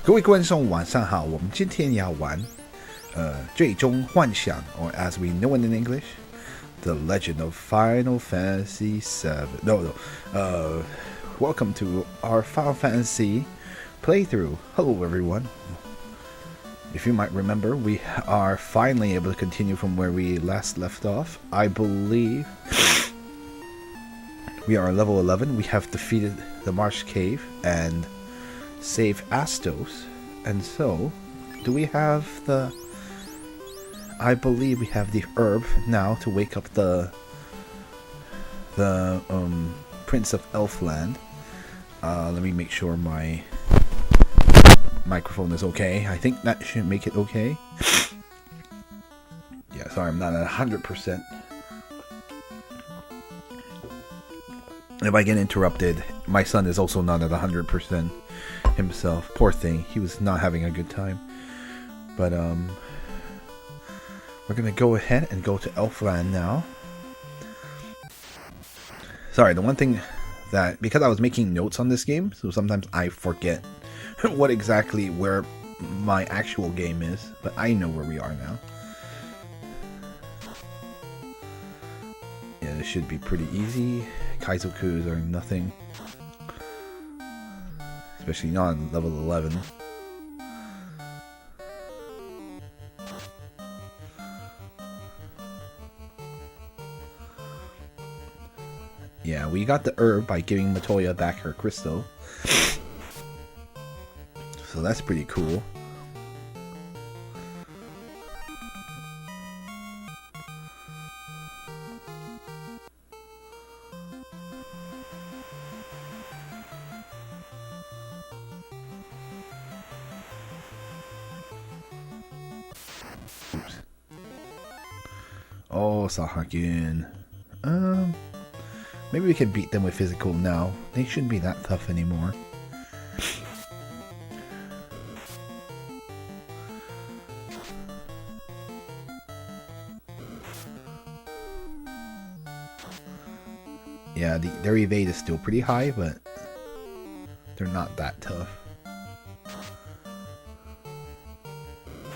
各位观众晚上好，我们今天要玩最终幻想 or as we know it in English, The Legend of Final Fantasy VII. Welcome to our Final Fantasy playthrough. Hello everyone. If you might remember, we are finally able to continue from where we last left off. I believe we are level 11. We have defeated the Marsh Cave and saved Astos. And so, do we have the... I believe we have the herb now to wake up the Prince of Elfland. Let me make sure my microphone is okay. I think that should make it okay. Yeah, sorry, I'm not at 100%. If I get interrupted, my son is also not at 100% himself. Poor thing, he was not having a good time. But we're gonna go ahead and go to Elfland now. Sorry, the one thing that, because I was making notes on this game, so sometimes I forget what exactly where my actual game is, but I know where we are now. Yeah, this should be pretty easy. Kaizokus are nothing, especially not on level 11. Yeah, we got the herb by giving Matoya back her crystal. So that's pretty cool. Oops. Oh, Sahagin. Maybe we can beat them with physical now. They shouldn't be that tough anymore. Yeah, their evade is still pretty high, but they're not that tough.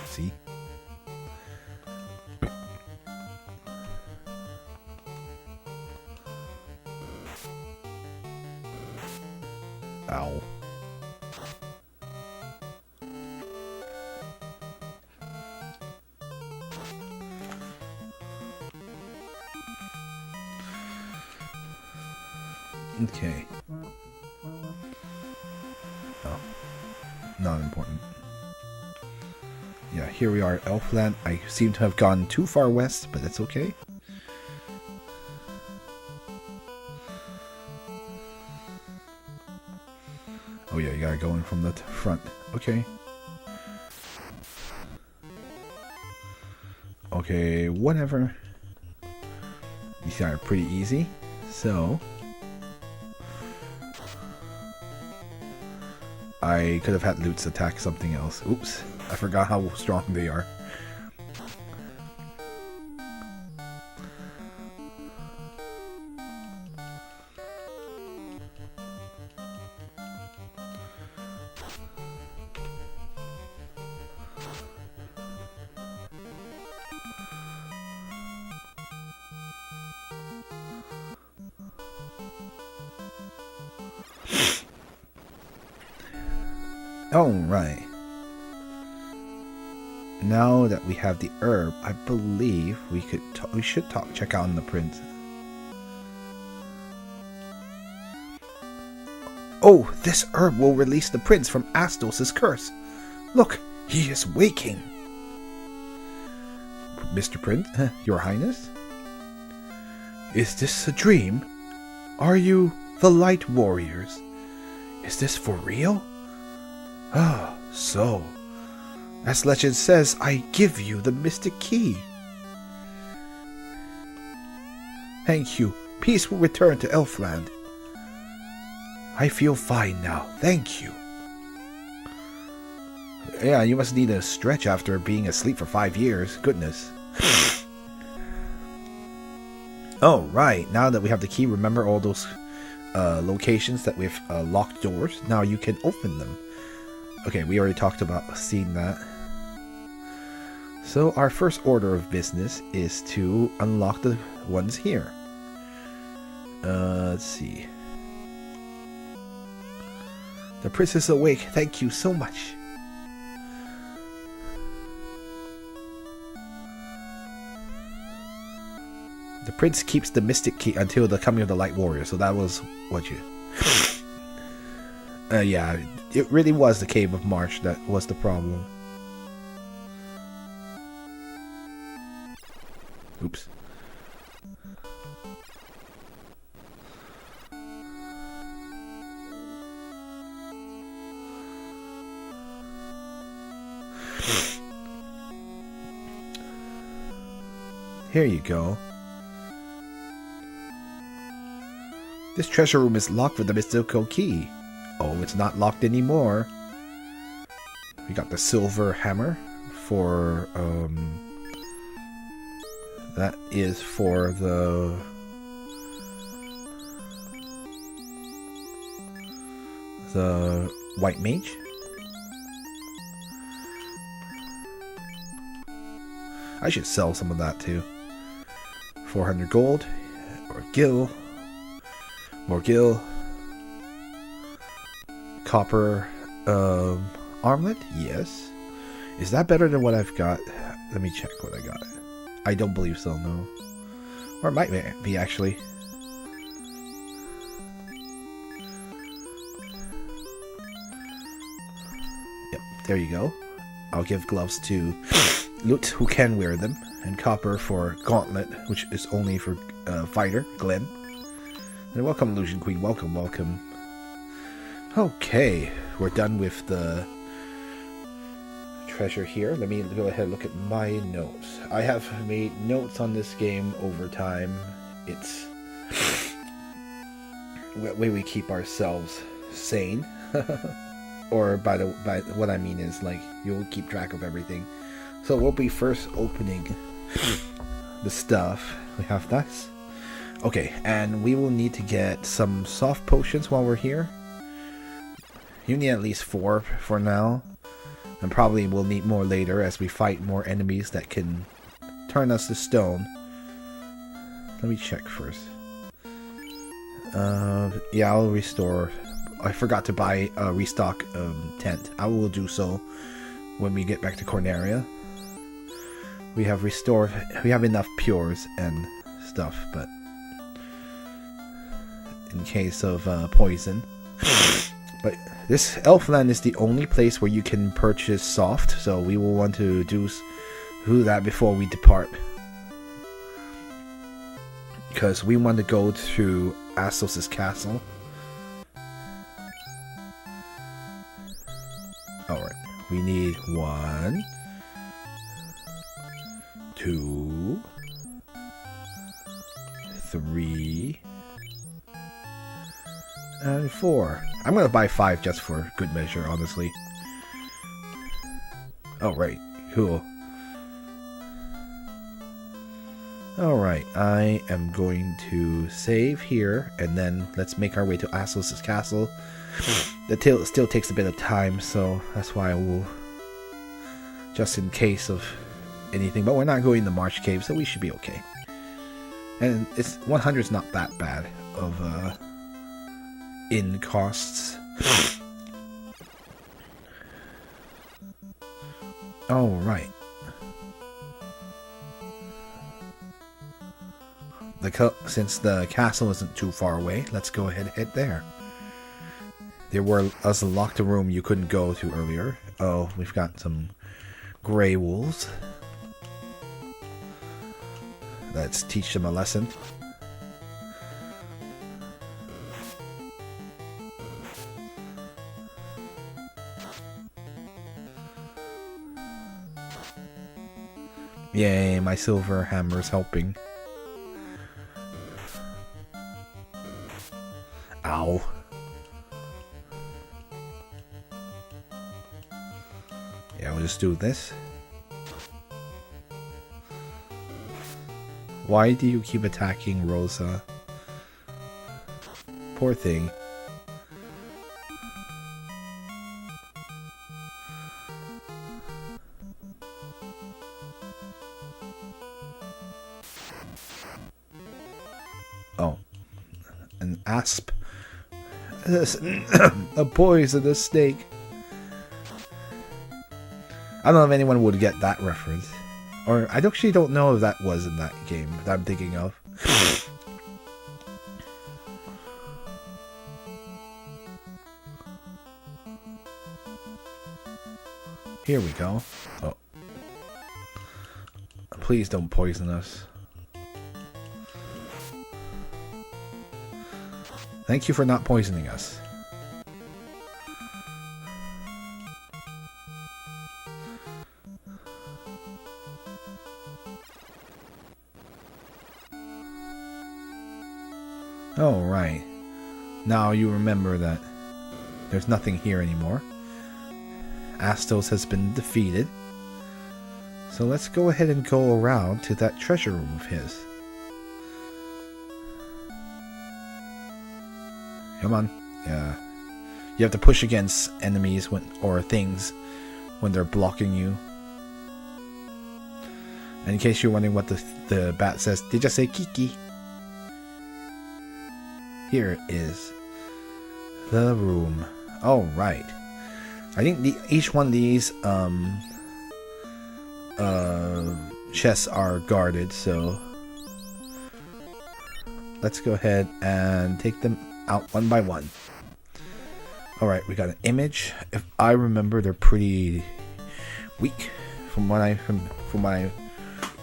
See? Ow. Okay. Oh. Not important. Yeah, here we are at Elfland. I seem to have gone too far west, but that's okay. Oh yeah, you gotta go in from the front. Okay. Okay, whatever. These are pretty easy. So I could have had Lutz attack something else. Oops, I forgot how strong they are. Alright. Now that we have the herb, I believe we should check out on the prince. Oh, this herb will release the prince from Astos' curse. Look, he is waking. Mr. Prince, Your Highness? Is this a dream? Are you the Light Warriors? Is this for real? Ah, so, as legend says, I give you the mystic key. Thank you. Peace will return to Elfland. I feel fine now. Thank you. Yeah, you must need a stretch after being asleep for 5 years. Goodness. Oh, right. Now that we have the key, remember all those locations that with locked doors? Now you can open them. Okay, we already talked about seeing that. So our first order of business is to unlock the ones here. Let's see. The prince is awake. Thank you so much. The prince keeps the mystic key until the coming of the light warrior. So that was what you... yeah, it really was the Cave of March that was the problem. Oops. Here you go. This treasure room is locked with the mystical key. Oh, it's not locked anymore. We got the silver hammer for, that is for the white mage. I should sell some of that too. 400 gold, or gil, more gil, copper armlet. Yes. Is that better than what I've got? Let me check what I got. I don't believe so, no. Or it might be, actually. Yep, there you go. I'll give gloves to Lut, who can wear them, and copper for gauntlet, which is only for fighter, Glenn. And welcome, Illusion Queen. Welcome, welcome. Okay, we're done with the treasure here. Let me go ahead and look at my notes. I have made notes on this game over time. It's the way we keep ourselves sane. Or by what I mean is, like, you'll keep track of everything. So we'll be first opening the stuff. We have that. Okay, and we will need to get some soft potions while we're here. You need at least 4 for now. And probably we'll need more later as we fight more enemies that can turn us to stone. Let me check first. Yeah, I'll restore. I forgot to buy a restock tent. I will do so when we get back to Corneria. We have restored. We have enough pures and stuff, but in case of poison. But this Elfland is the only place where you can purchase soft, so we will want to do that before we depart. Because we want to go to Astos' castle. Alright, we need 1, 2, 3, and 4. I'm gonna buy 5 just for good measure, honestly. Alright, cool. Alright, I am going to save here, and then let's make our way to Astos' castle. The tail still takes a bit of time, so that's why I will, just in case of anything. But we're not going to March Cave, so we should be okay. And it's 100 is not that bad of in costs. All right. Since the castle isn't too far away, let's go ahead and head there. There was a locked room you couldn't go to earlier. Oh, we've got some gray wolves. Let's teach them a lesson. Yay, my silver hammer's helping. Ow. Yeah, we'll just do this. Why do you keep attacking Rosa? Poor thing. Oh. An asp. A poisonous snake. I don't know if anyone would get that reference. Or I actually don't know if that was in that game that I'm thinking of. Here we go. Oh. Please don't poison us. Thank you for not poisoning us. Oh, right. Now you remember that there's nothing here anymore. Astos has been defeated. So let's go ahead and go around to that treasure room of his. Come on. Yeah. You have to push against enemies or things when they're blocking you. And in case you're wondering what the bat says, they just say Kiki. Here it is. The room. Alright. I think each one of these chests are guarded, so let's go ahead and take them out one by one. Alright, we got an image. If I remember, they're pretty weak from what I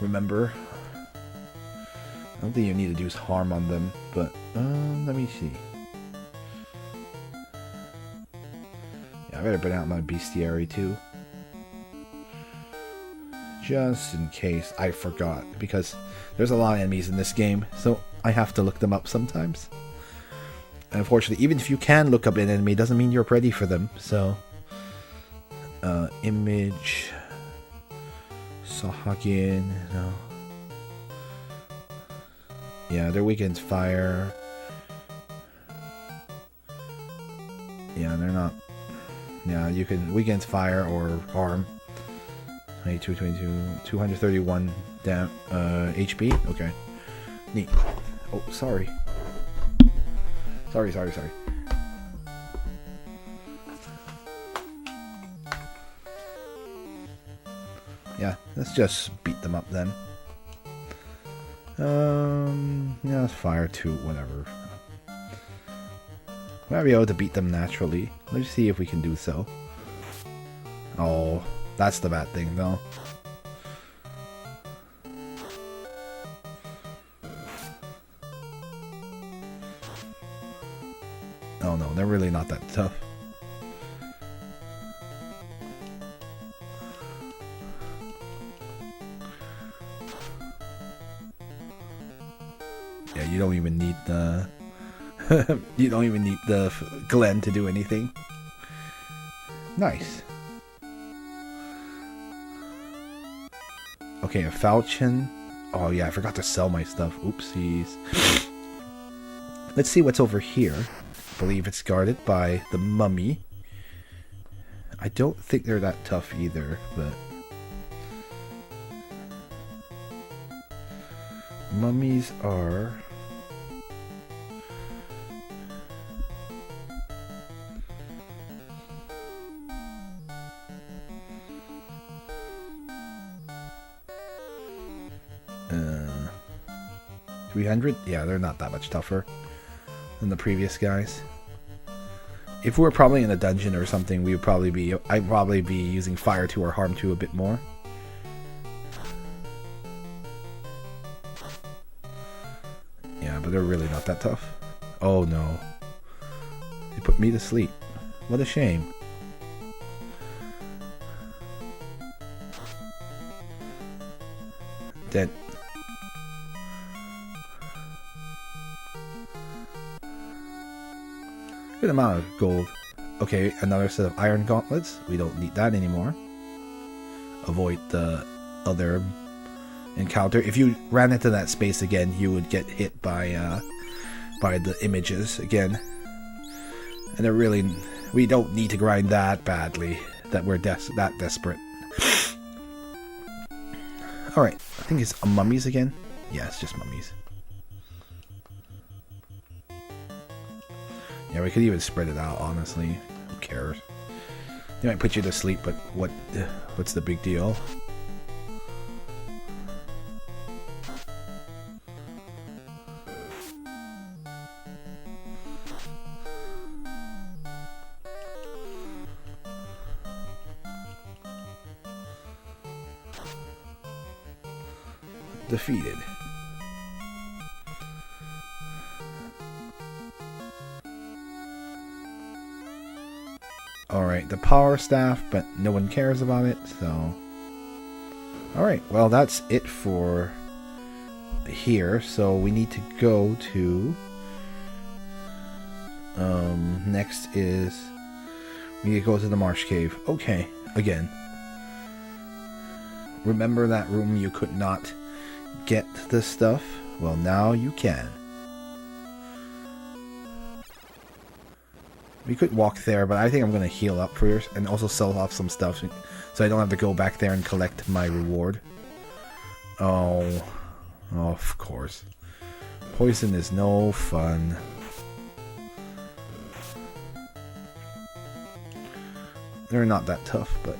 remember. I don't think you need to do harm on them, but let me see. Yeah, I better bring out my bestiary too. Just in case I forgot, because there's a lot of enemies in this game, so I have to look them up sometimes. And unfortunately, even if you can look up an enemy, doesn't mean you're ready for them, so... image... Sahagin, no... Yeah, they're weak against fire. Yeah, they're not... Yeah, you can weak against fire or harm. 22, 231 down, HP? Okay. Neat. Oh, sorry. Sorry. Yeah, let's just beat them up then. Yeah, let's fire 2, whatever. We might be able to beat them naturally. Let's see if we can do so. Oh, that's the bad thing, though. Oh no, they're really not that tough. Yeah, you don't even need the... you don't even need the Glen to do anything. Nice. Okay, a falchion. Oh yeah, I forgot to sell my stuff. Oopsies. Let's see what's over here. I believe it's guarded by the mummy. I don't think they're that tough either, but... Mummies are... Uh, 300? Yeah, they're not that much tougher than the previous guys. If we were probably in a dungeon or something, we would probably be... I'd probably be using Fire 2 or Harm 2 a bit more. Yeah, but they're really not that tough. Oh no. They put me to sleep. What a shame. Dead. Good amount of gold. Okay, another set of iron gauntlets. We don't need that anymore. Avoid the other encounter. If you ran into that space again, you would get hit by the images again. And they're really, we don't need to grind that badly that we're that desperate. Alright, I think it's mummies again. Yeah, it's just mummies. Yeah, we could even spread it out, honestly. Who cares? They might put you to sleep, but what's the big deal? Defeated. Alright, the power staff, but no one cares about it, so... Alright, well that's it for here, so we need to go to... next is... we need to go to the Marsh Cave. Okay, again. Remember that room you could not get this stuff? Well, now you can. We could walk there, but I think I'm going to heal up first and also sell off some stuff so I don't have to go back there and collect my reward. Oh, of course. Poison is no fun. They're not that tough, but...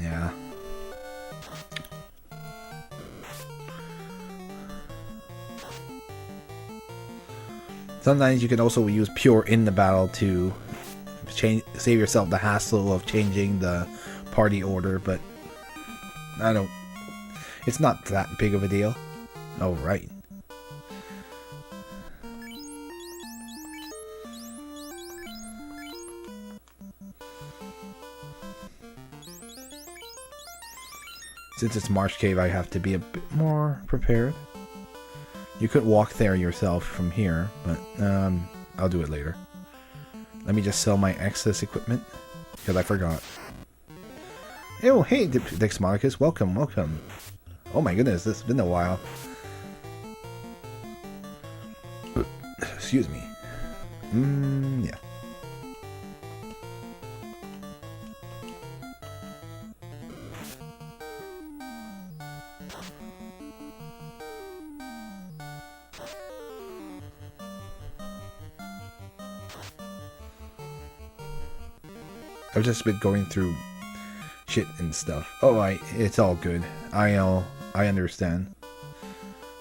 yeah. Sometimes you can also use pure in the battle to save yourself the hassle of changing the party order, but I don't... it's not that big of a deal. Oh, right. Since it's Marsh Cave, I have to be a bit more prepared. You could walk there yourself from here, but I'll do it later. Let me just sell my excess equipment, because I forgot. Oh, hey, Dexmonicus, welcome, welcome. Oh my goodness, this has been a while. Excuse me. Yeah. I've just been going through shit and stuff. Oh, it's all good. I understand.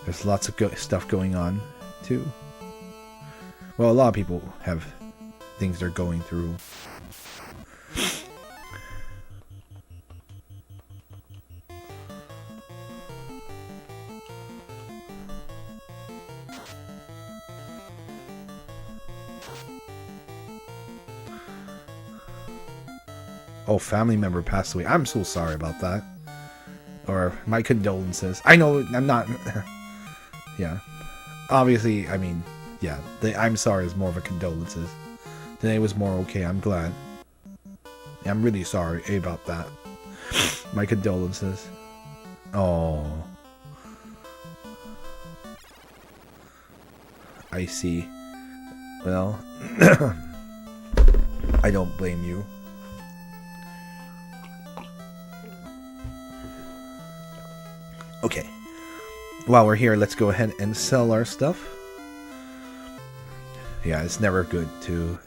There's lots of stuff going on, too. Well, a lot of people have things they're going through. Oh, family member passed away. I'm so sorry about that. Or my condolences. I know I'm not... yeah. Obviously, I mean, yeah. The I'm sorry is more of a condolences. Today was more okay. I'm glad. Yeah, I'm really sorry about that. My condolences. Oh. I see. Well, I don't blame you. Okay, while we're here, let's go ahead and sell our stuff. Yeah, it's never good to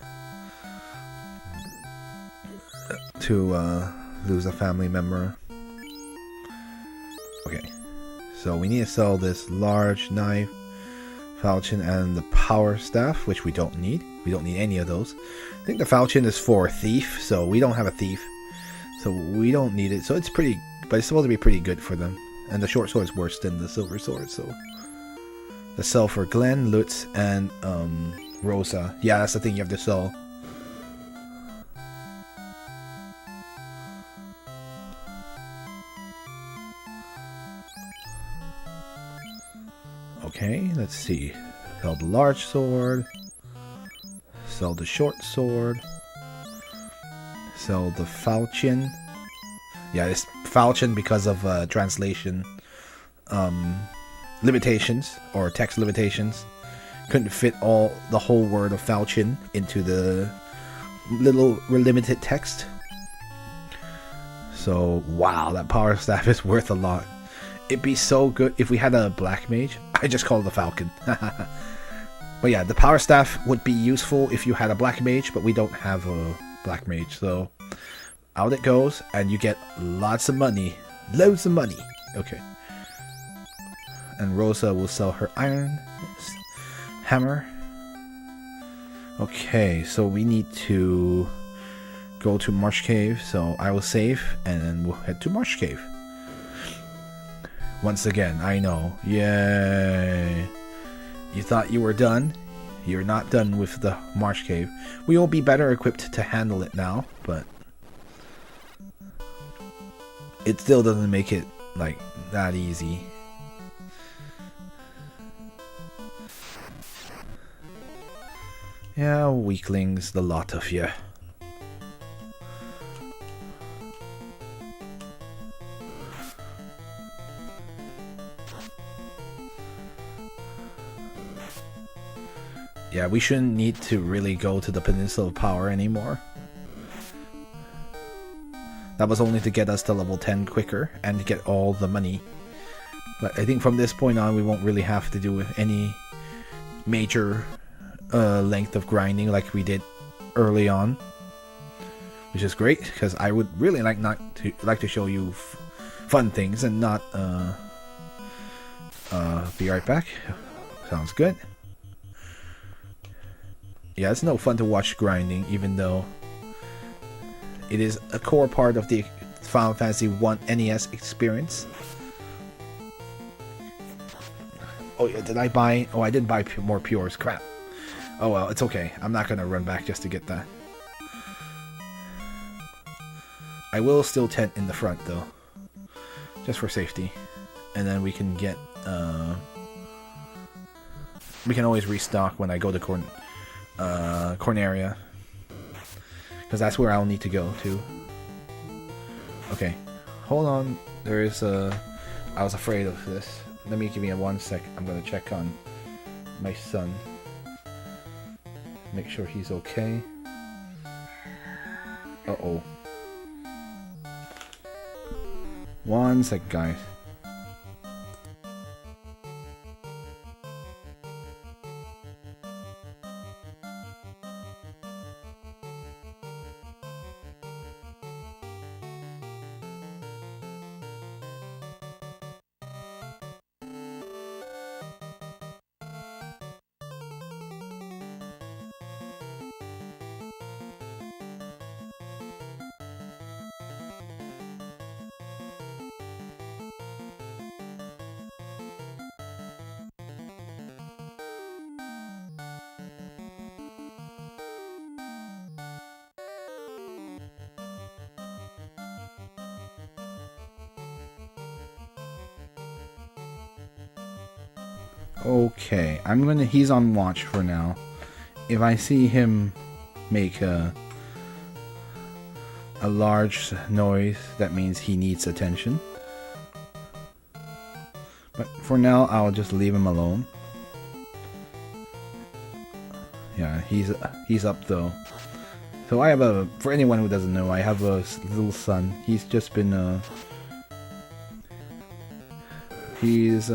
lose a family member. Okay, so we need to sell this large knife, falchion, and the power staff, which we don't need. We don't need any of those. I think the falchion is for thief, so we don't have a thief, so we don't need it. So it's pretty, but it's supposed to be pretty good for them. And the short sword is worse than the silver sword, so... The sell for Glenn, Lutz, and Rosa. Yeah, that's the thing you have to sell. Okay, let's see. Sell the large sword. Sell the short sword. Sell the falchion. Yeah, it's falchion because of translation limitations or text limitations. Couldn't fit the whole word of falchion into the little limited text. So wow, that power staff is worth a lot. It'd be so good if we had a black mage. I just call it the falcon. But yeah, the power staff would be useful if you had a black mage, but we don't have a black mage, so out it goes, and you get lots of money. Loads of money. Okay. And Rosa will sell her iron hammer. Okay, so we need to go to Marsh Cave, so I will save, and then we'll head to Marsh Cave. Once again, I know. Yay. You thought you were done? You're not done with the Marsh Cave. We will be better equipped to handle it now, but it still doesn't make it, like, that easy. Yeah, weaklings, the lot of you. Yeah, we shouldn't need to really go to the Peninsula of Power anymore. That was only to get us to level 10 quicker and to get all the money. But I think from this point on we won't really have to do any major length of grinding like we did early on. Which is great, because I would really like to show you fun things and not be right back. Sounds good. Yeah, it's no fun to watch grinding, even though it is a core part of the Final Fantasy 1 NES experience. Oh yeah, did I buy? Oh, I didn't buy more Pures. Crap. Oh well, it's okay. I'm not gonna run back just to get that. I will still tent in the front though, just for safety, and then we can get. We can always restock when I go to Corneria, because that's where I'll need to go to. Okay, hold on. There is a. I was afraid of this. Let me give me 1 sec. I'm gonna check on my son. Make sure he's okay. Uh-oh. 1 sec, guys. Okay, he's on watch for now. If I see him make a large noise, that means he needs attention. But for now, I'll just leave him alone. Yeah, he's up though. So I have for anyone who doesn't know, I have a little son. He's just been he's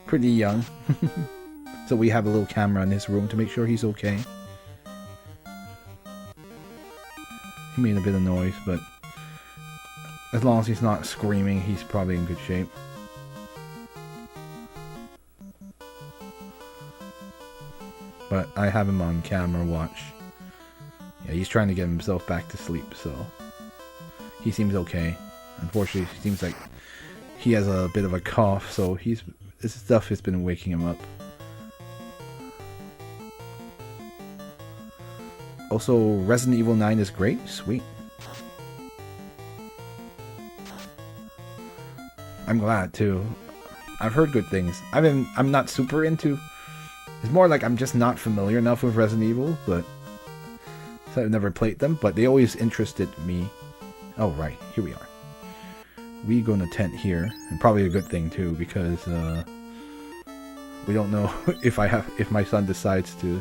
pretty young. So we have a little camera in his room to make sure he's okay. He made a bit of noise, but as long as he's not screaming, he's probably in good shape. But I have him on camera watch. Yeah, he's trying to get himself back to sleep, so he seems okay. Unfortunately, it seems like he has a bit of a cough, so he's This stuff has been waking him up. Also, Resident Evil 9 is great. Sweet. I'm glad too. I've heard good things. I'm not super into. It's more like I'm just not familiar enough with Resident Evil, but so I've never played them. But they always interested me. Oh right, here we are. We gonna tent here, and probably a good thing too, because we don't know if my son decides to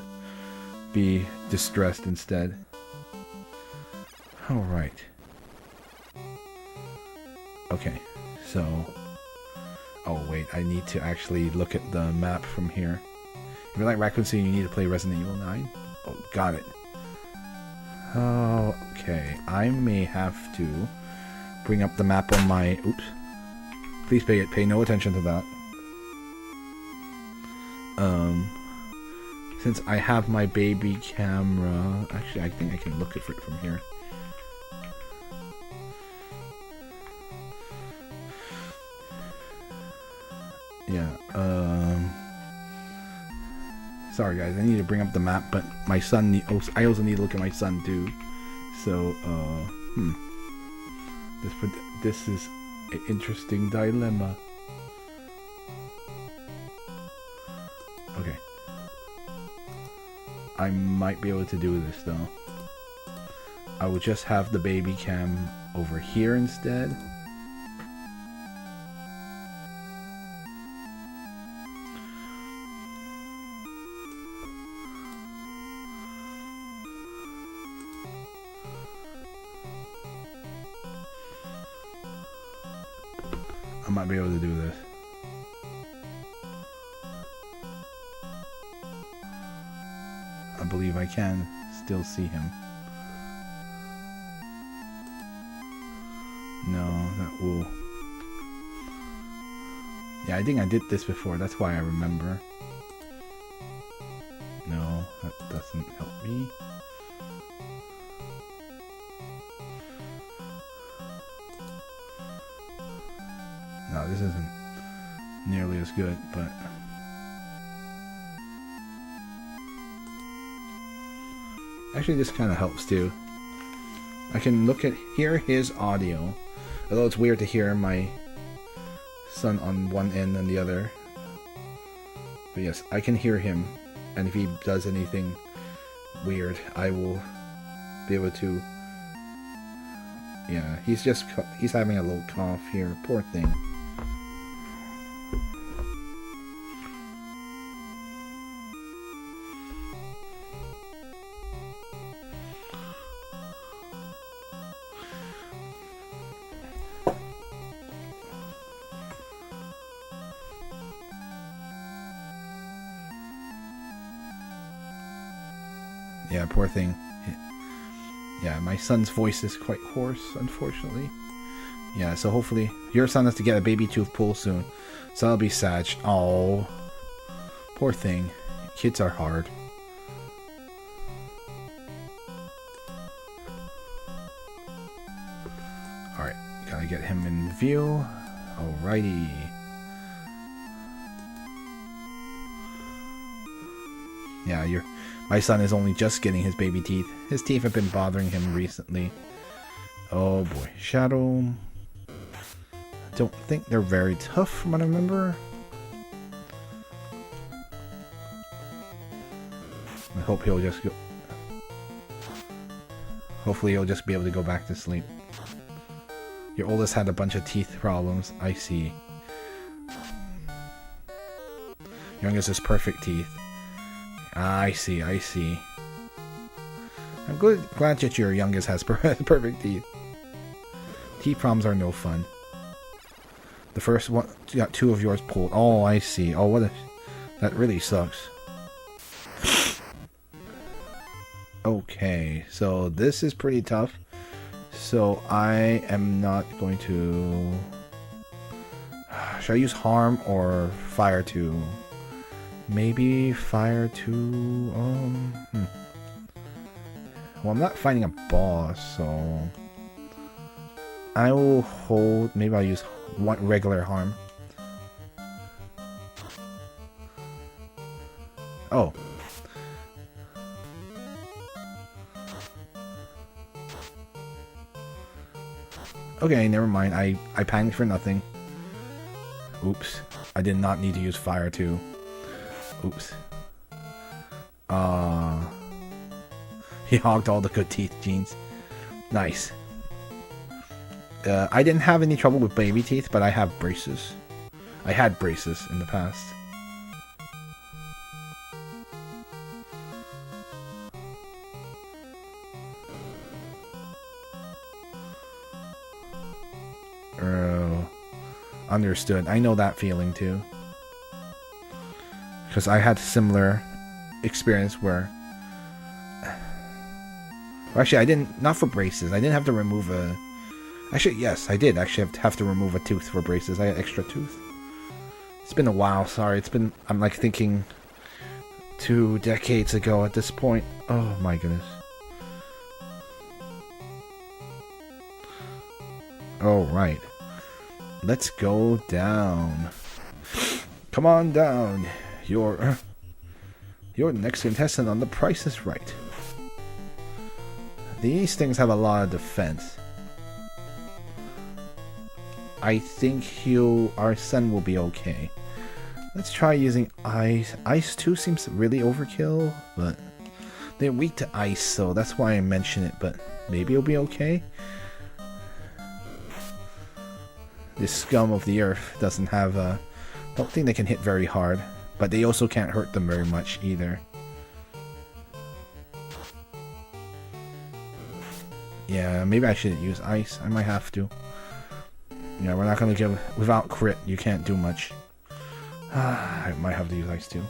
be distressed instead. All right. Okay, so. Oh wait, I need to actually look at the map from here. If you like Raccoon City, you need to play Resident Evil 9. Oh, got it. Oh, okay. I may have to bring up the map on my... Oops. Please pay no attention to that. Since I have my baby camera... Actually, I think I can look at it from here. Yeah, sorry guys, I need to bring up the map, but my son I also need to look at my son too. So, This is an interesting dilemma. Okay. I might be able to do this though. I will just have the baby cam over here instead. I might be able to do this. I believe I can still see him. No, that will... Yeah, I think I did this before. That's why I remember. No, that doesn't help me. No, this isn't nearly as good, but... Actually, this kind of helps too. I can hear his audio. Although it's weird to hear my son on one end and the other. But yes, I can hear him. And if he does anything weird, I will be able to... Yeah, he's having a little cough here. Poor thing. Yeah, poor thing. Yeah, my son's voice is quite hoarse, unfortunately. Yeah, so hopefully your son has to get a baby tooth pulled soon. So that'll be sad. Oh, poor thing. Kids are hard. Alright, gotta get him in view. Alrighty. Yeah, my son is only just getting his baby teeth. His teeth have been bothering him recently. Oh boy. Shadow. I don't think they're very tough from what I remember. I hope he'll just go... Hopefully he'll just be able to go back to sleep. Your oldest had a bunch of teeth problems. I see. Youngest is perfect teeth. I see, I see. I'm glad that your youngest has perfect teeth. Teeth problems are no fun. The first one, you got two of yours pulled. Oh, I see. Oh, that really sucks. Okay, so this is pretty tough. So I am not going to... Should I use harm or fire to... Maybe fire to... Well, I'm not fighting a boss, so... I will hold... Maybe I'll use one regular harm. Oh. Okay, never mind. I panicked for nothing. Oops. I did not need to use fire too. Oops. He hogged all the good teeth genes. Nice. I didn't have any trouble with baby teeth, but I have braces. I had braces in the past. Oh, understood. I know that feeling too. Because I had a similar experience where... Actually, I didn't... Not for braces. I didn't have to remove a... Actually, yes, I did actually have to remove a tooth for braces. I had extra tooth. It's been a while, sorry. It's been... I'm like thinking 2 decades ago at this point. Oh my goodness. Oh, right. Let's go down. Come on down. You're the next contestant on The Price is Right. These things have a lot of defense. I think our son will be okay. Let's try using ice. Ice 2 seems really overkill, but they're weak to ice, so that's why I mention it, but maybe it'll be okay. This scum of the earth doesn't have a... Don't think they can hit very hard, but they also can't hurt them very much either. Yeah, maybe I shouldn't use ice. I might have to. Yeah, we're not gonna give... Without crit, you can't do much. I might have to use ice too.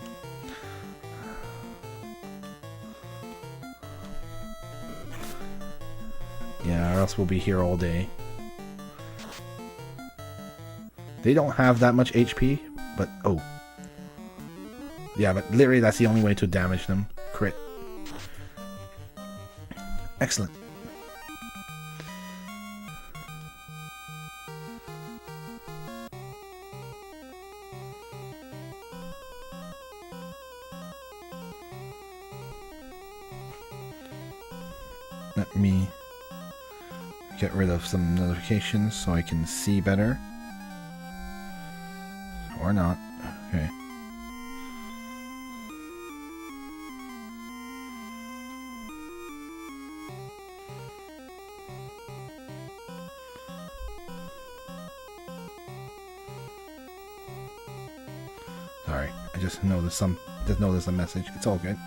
Yeah, or else we'll be here all day. They don't have that much HP, but... Oh. Yeah, but literally that's the only way to damage them. Crit. Excellent. Let me get rid of some notifications so I can see better. Or not. Okay. Sorry, I just noticed a message. It's all good.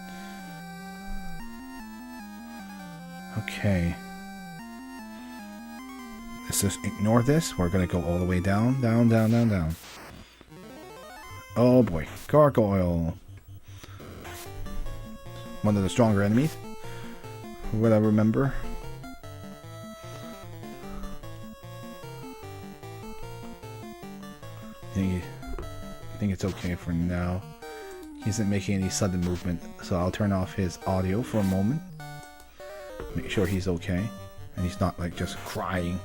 Okay. Let's just ignore this. We're gonna go all the way down, down, down, down, down. Oh boy, Gargoyle. One of the stronger enemies. What I remember. I think it's okay for now. He isn't making any sudden movement, so I'll turn off his audio for a moment. Make sure he's okay. And he's not like just crying.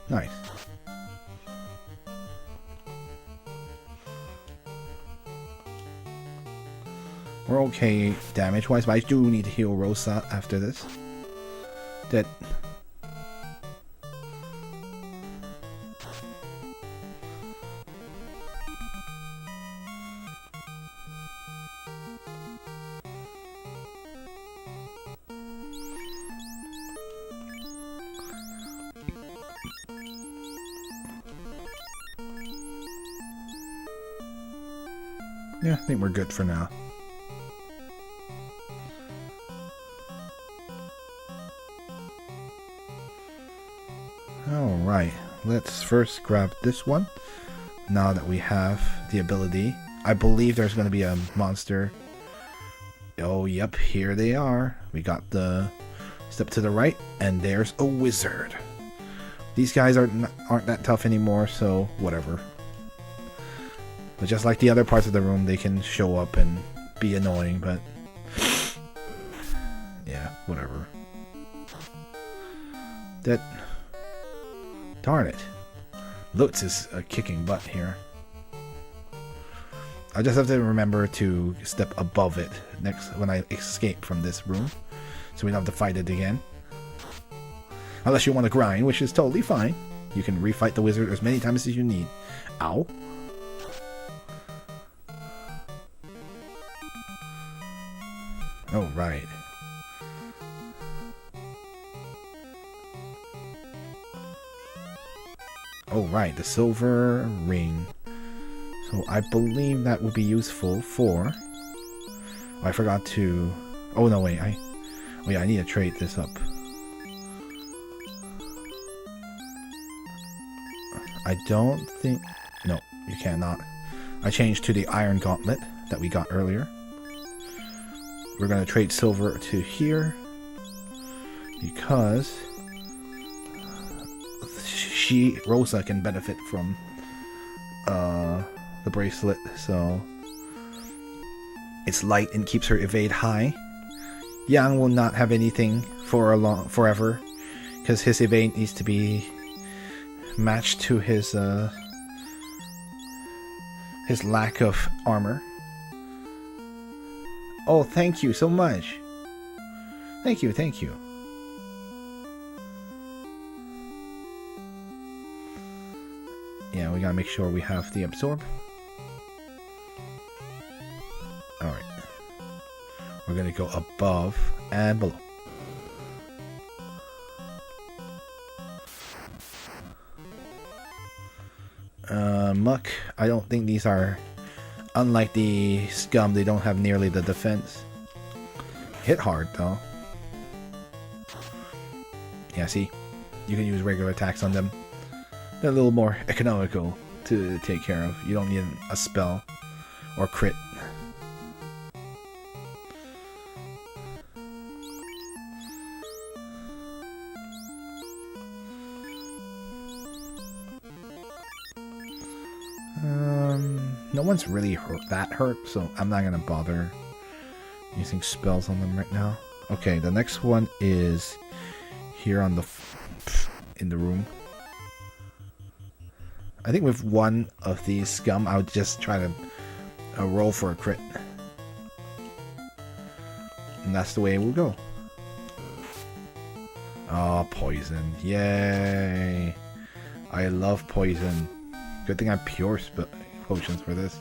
Nice. We're okay damage-wise, but I do need to heal Rosa after this. Dead. Yeah, I think we're good for now. Alright, let's first grab this one. Now that we have the ability. I believe there's going to be a monster. Oh, yep, here they are. We got the step to the right, and there's a wizard. These guys aren't that tough anymore, so whatever. But just like the other parts of the room, they can show up and be annoying, but... yeah, whatever. Darn it. Lutz is kicking butt here. I just have to remember to step above it next when I escape from this room, so we don't have to fight it again. Unless you want to grind, which is totally fine. You can refight the wizard as many times as you need. Ow. Oh, right. Oh, right, the silver ring. So I believe that would be useful for... Oh, I forgot to... Oh, no, wait. Oh, yeah, I need to trade this up. I don't think... No, you cannot. I changed to the iron gauntlet that we got earlier. We're going to trade silver to here. Because... Rosa can benefit from the bracelet, so it's light and keeps her evade high. Yang will not have anything for forever, because his evade needs to be matched to his lack of armor. Oh, thank you so much. Thank you, thank you. Yeah, we gotta make sure we have the absorb. Alright. We're gonna go above and below. Muck. I don't think these are... Unlike the scum, they don't have nearly the defense. Hit hard, though. Yeah, see? You can use regular attacks on them. They're a little more economical to take care of. You don't need a spell or crit. No one's really hurt, so I'm not gonna bother using spells on them right now. Okay, the next one is here on the in the room. I think with one of these scum, I would just try to roll for a crit. And that's the way it will go. Oh, poison. Yay. I love poison. Good thing I have pure potions for this.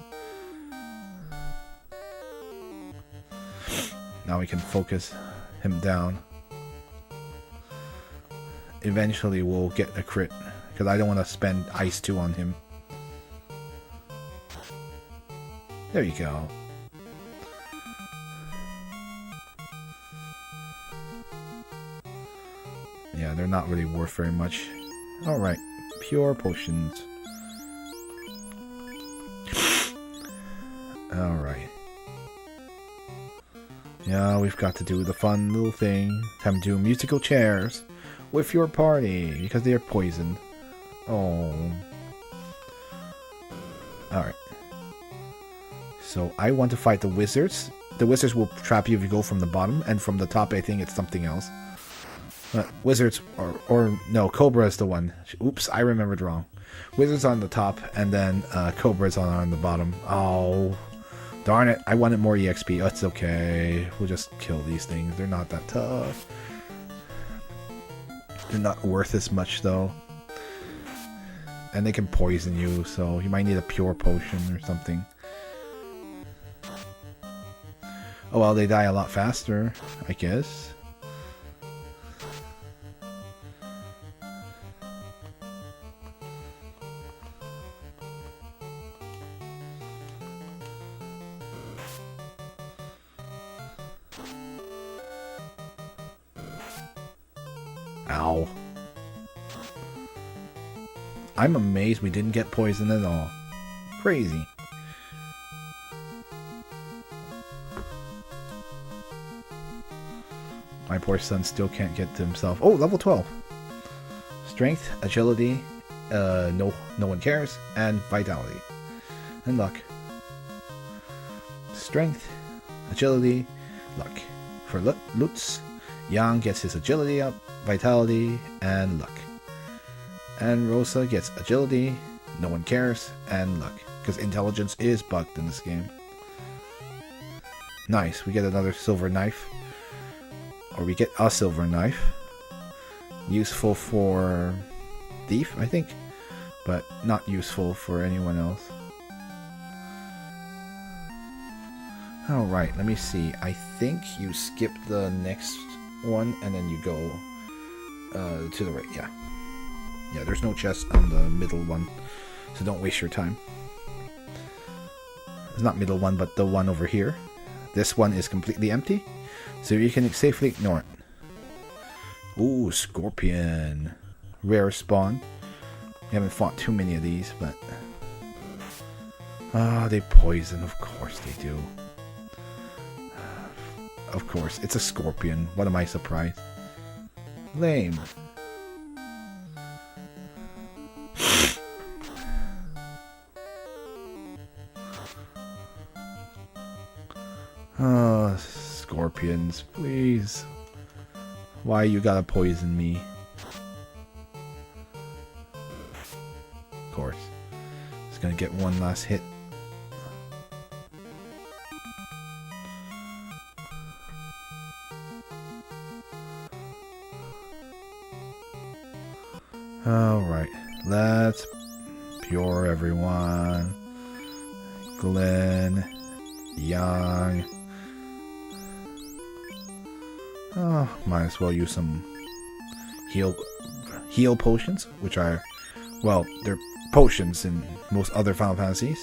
Now we can focus him down. Eventually we'll get a crit. Because I don't want to spend Ice 2 on him. There you go. Yeah, they're not really worth very much. Alright, pure potions. Alright. Yeah, we've got to do the fun little thing. Time to do musical chairs with your party because they are poisoned. Oh. Alright. So I want to fight the wizards. The wizards will trap you if you go from the bottom, and from the top I think it's something else. But wizards, or no, Cobra is the one. Oops, I remembered wrong. Wizards on the top, and then Cobra's on the bottom. Oh, darn it. I wanted more EXP. That's okay. We'll just kill these things. They're not that tough. They're not worth as much, though. And they can poison you, so you might need a pure potion or something. Oh well, they die a lot faster, I guess. Ow. I'm amazed we didn't get poisoned at all. Crazy. My poor son still can't get to himself. Oh, level 12. Strength, agility, no one cares, and vitality. And luck. Strength, agility, luck. For Lutz, Yang gets his agility up, vitality, and luck. And Rosa gets agility, no one cares, and luck. because intelligence is bugged in this game. Nice, we get another silver knife. Or we get a silver knife. Useful for thief, I think. But not useful for anyone else. Alright, let me see. I think you skip the next one and then you go to the right. Yeah. Yeah, there's no chest on the middle one. So don't waste your time. It's not middle one, but the one over here. This one is completely empty. So you can safely ignore it. Ooh, scorpion. Rare spawn. We haven't fought too many of these, but... Ah, they poison. Of course they do. Of course, it's a scorpion. What am I surprised? Lame. Oh, scorpions, please. Why you gotta poison me? Of course. Just gonna get one last hit. Alright, let's pure everyone. Glenn, Young. Oh, might as well use some heal potions, which are, well, they're potions in most other Final Fantasies.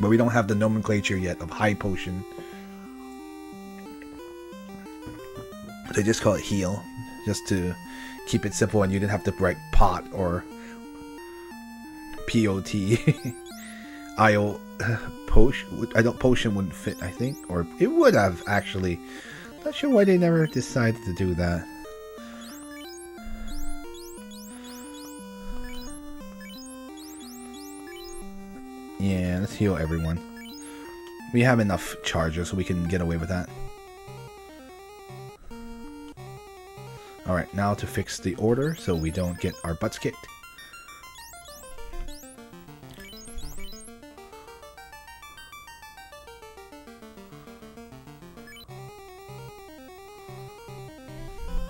But we don't have the nomenclature yet of high potion. They just call it heal, just to keep it simple, and you didn't have to write pot or POT. IO potion. Potion wouldn't fit, I think, or it would have actually. Not sure why they never decided to do that. Yeah, let's heal everyone. We have enough charges so we can get away with that. Alright, now to fix the order so we don't get our butts kicked.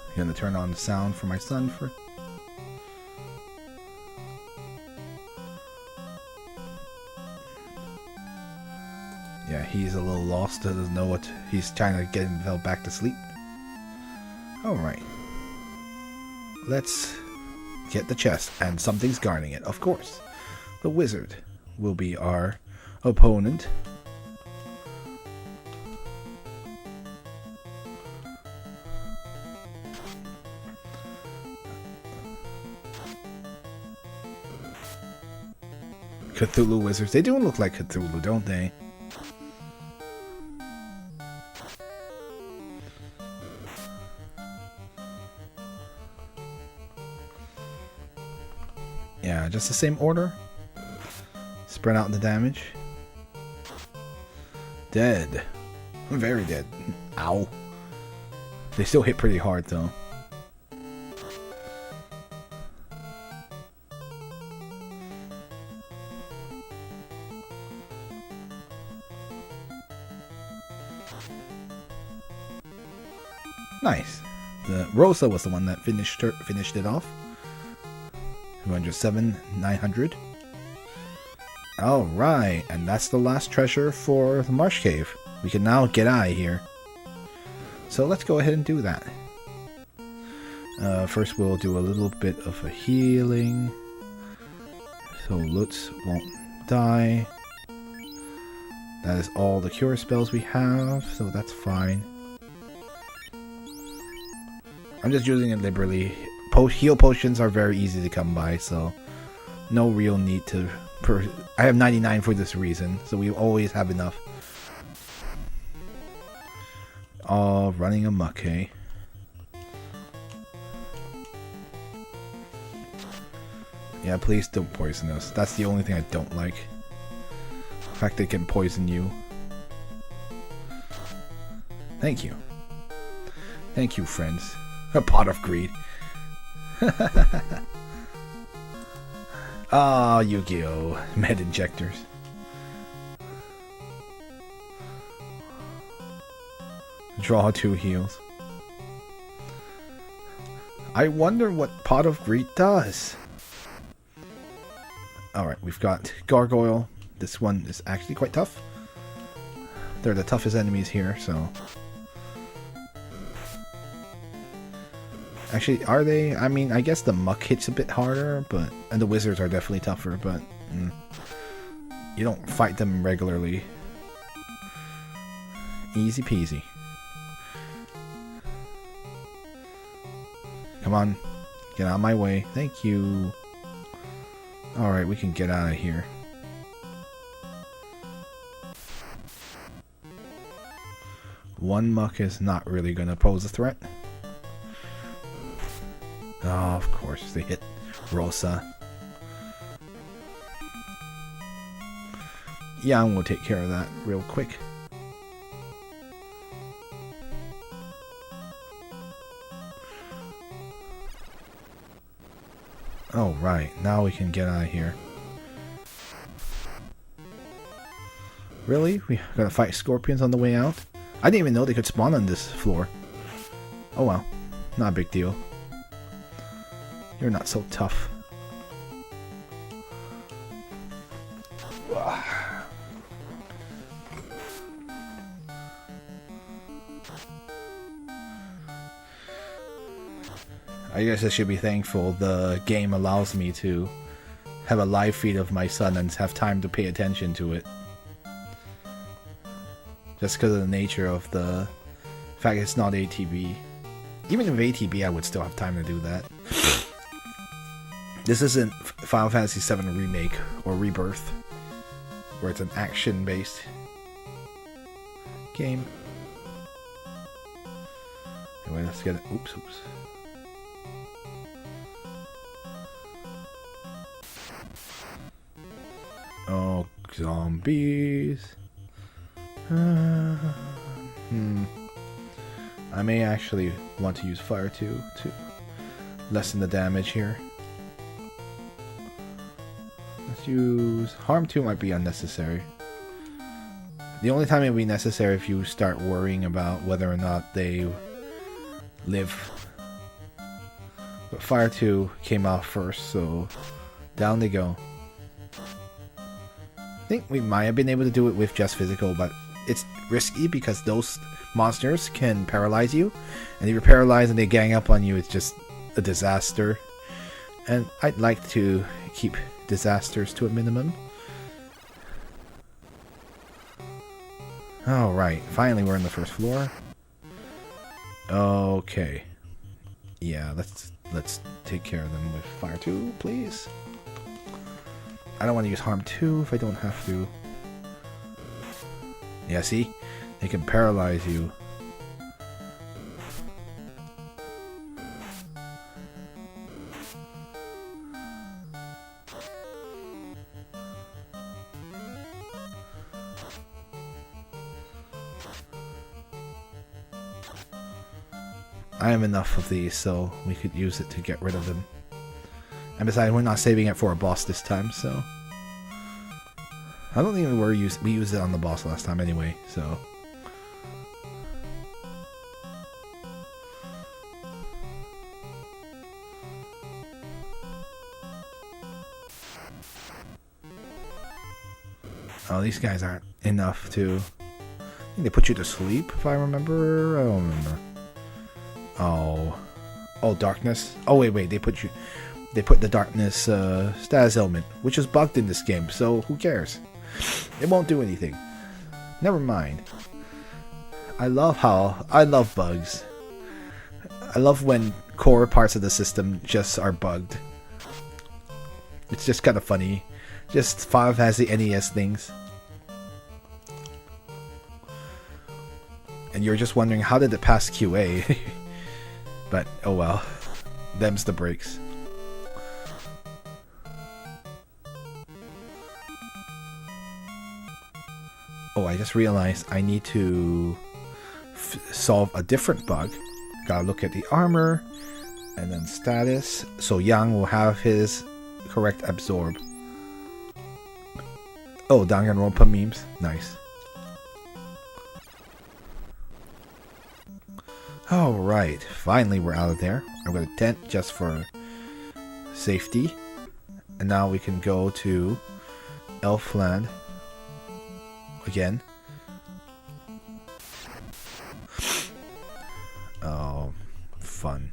I'm gonna turn on the sound for my son for... Yeah, he's a little lost, doesn't know what... He's trying to get himself back to sleep. Alright. Let's get the chest, and something's guarding it, of course. The wizard will be our opponent. Cthulhu wizards. They do look like Cthulhu, don't they? Yeah, just the same order. Spread out the damage. Dead. Very dead. Ow. They still hit pretty hard though. Nice. The Rosa was the one that finished it off. 207, 900. Alright, and that's the last treasure for the Marsh Cave. We can now get out of here. So let's go ahead and do that. First we'll do a little bit of a healing. So Lutz won't die. That is all the cure spells we have, so that's fine. I'm just using it liberally. Heal potions are very easy to come by, so no real need to... I have 99 for this reason, so we always have enough. Oh, running amok, eh? Yeah, please don't poison us. That's the only thing I don't like. The fact they can poison you. Thank you. Thank you, friends. A pot of greed. Ah, Yu-Gi-Oh! Med injectors. Draw 2 heals. I wonder what Pot of Greed does. Alright, we've got Gargoyle. This one is actually quite tough. They're the toughest enemies here, so... Actually, are they? I mean, I guess the Muck hits a bit harder, but... And the Wizards are definitely tougher, but... you don't fight them regularly. Easy peasy. Come on. Get out of my way. Thank you. Alright, we can get out of here. One Muck is not really going to pose a threat. Oh, of course, they hit Rosa. Yang will take care of that real quick. Oh, right. Now we can get out of here. Really? We gotta fight scorpions on the way out? I didn't even know they could spawn on this floor. Oh well. Not a big deal. You're not so tough. I guess I should be thankful the game allows me to have a live feed of my son and have time to pay attention to it. Just because of the nature of the fact it's not ATB. Even if ATB, I would still have time to do that. This isn't Final Fantasy VII Remake or Rebirth, where it's an action-based game. Anyway, let's get it. Oops. Oh, zombies. I may actually want to use Fire 2 to lessen the damage here. Let's use... Harm 2 might be unnecessary. The only time it would be necessary if you start worrying about whether or not they live. But Fire 2 came out first, so down they go. I think we might have been able to do it with just physical, but it's risky because those monsters can paralyze you, and if you're paralyzed and they gang up on you, it's just a disaster. And I'd like to keep disasters to a minimum. Alright, finally we're on the first floor. Okay. Yeah, let's take care of them with Fire 2, please. I don't want to use Harm 2 if I don't have to. Yeah, see? They can paralyze you. I have enough of these, so we could use it to get rid of them. And besides, we're not saving it for a boss this time, so... I don't think we used it on the boss last time anyway, so... Oh, these guys aren't enough to... I think they put you to sleep, if I remember. I don't remember. Oh, darkness. Oh, wait. They put the darkness status element, which is bugged in this game. So who cares? It won't do anything. Never mind. I love bugs. I love when core parts of the system just are bugged. It's just kind of funny. Just Final Fantasy NES things. And you're just wondering, how did it pass QA? But, oh well. Them's the breaks. Oh, I just realized I need to solve a different bug. Gotta look at the armor, and then status. So Yang will have his correct absorb. Oh, Danganronpa memes. Nice. Alright, finally we're out of there. I'm going to tent just for safety. And now we can go to Elfland again. Oh, fun.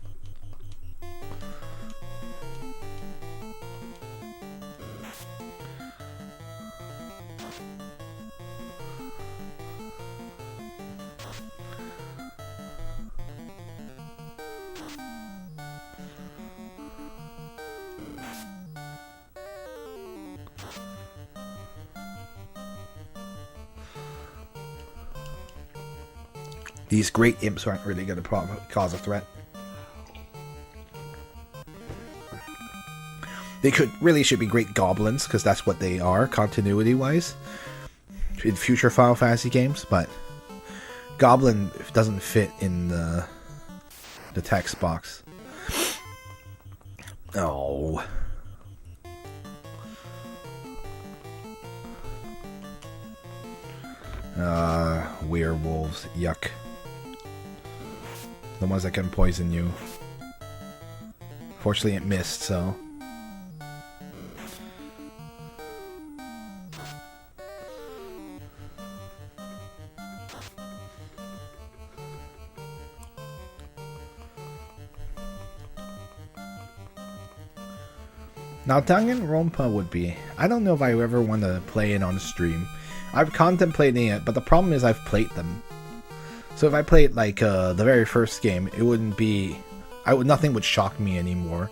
These great imps aren't really going to cause a threat. They really should be great goblins, because that's what they are, continuity-wise, in future Final Fantasy games, but goblin doesn't fit in the text box. Oh. Werewolves, yuck. The ones that can poison you. Fortunately it missed, so... Now Danganronpa would be... I don't know if I ever want to play it on stream. I've contemplated it, but the problem is I've played them. So if I played like the very first game, it wouldn't be... nothing would shock me anymore.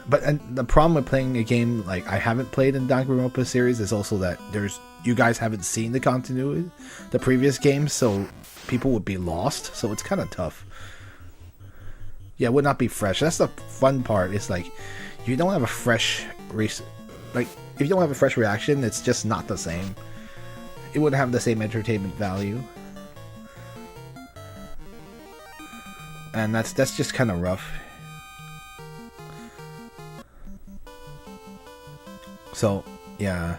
But the problem with playing a game like I haven't played in Danganronpa series is also that you guys haven't seen the continuity, the previous games, so people would be lost. So it's kind of tough. Yeah, it would not be fresh. That's the fun part. It's like if you don't have a fresh if you don't have a fresh reaction, it's just not the same. It wouldn't have the same entertainment value. And that's just kind of rough. So, yeah.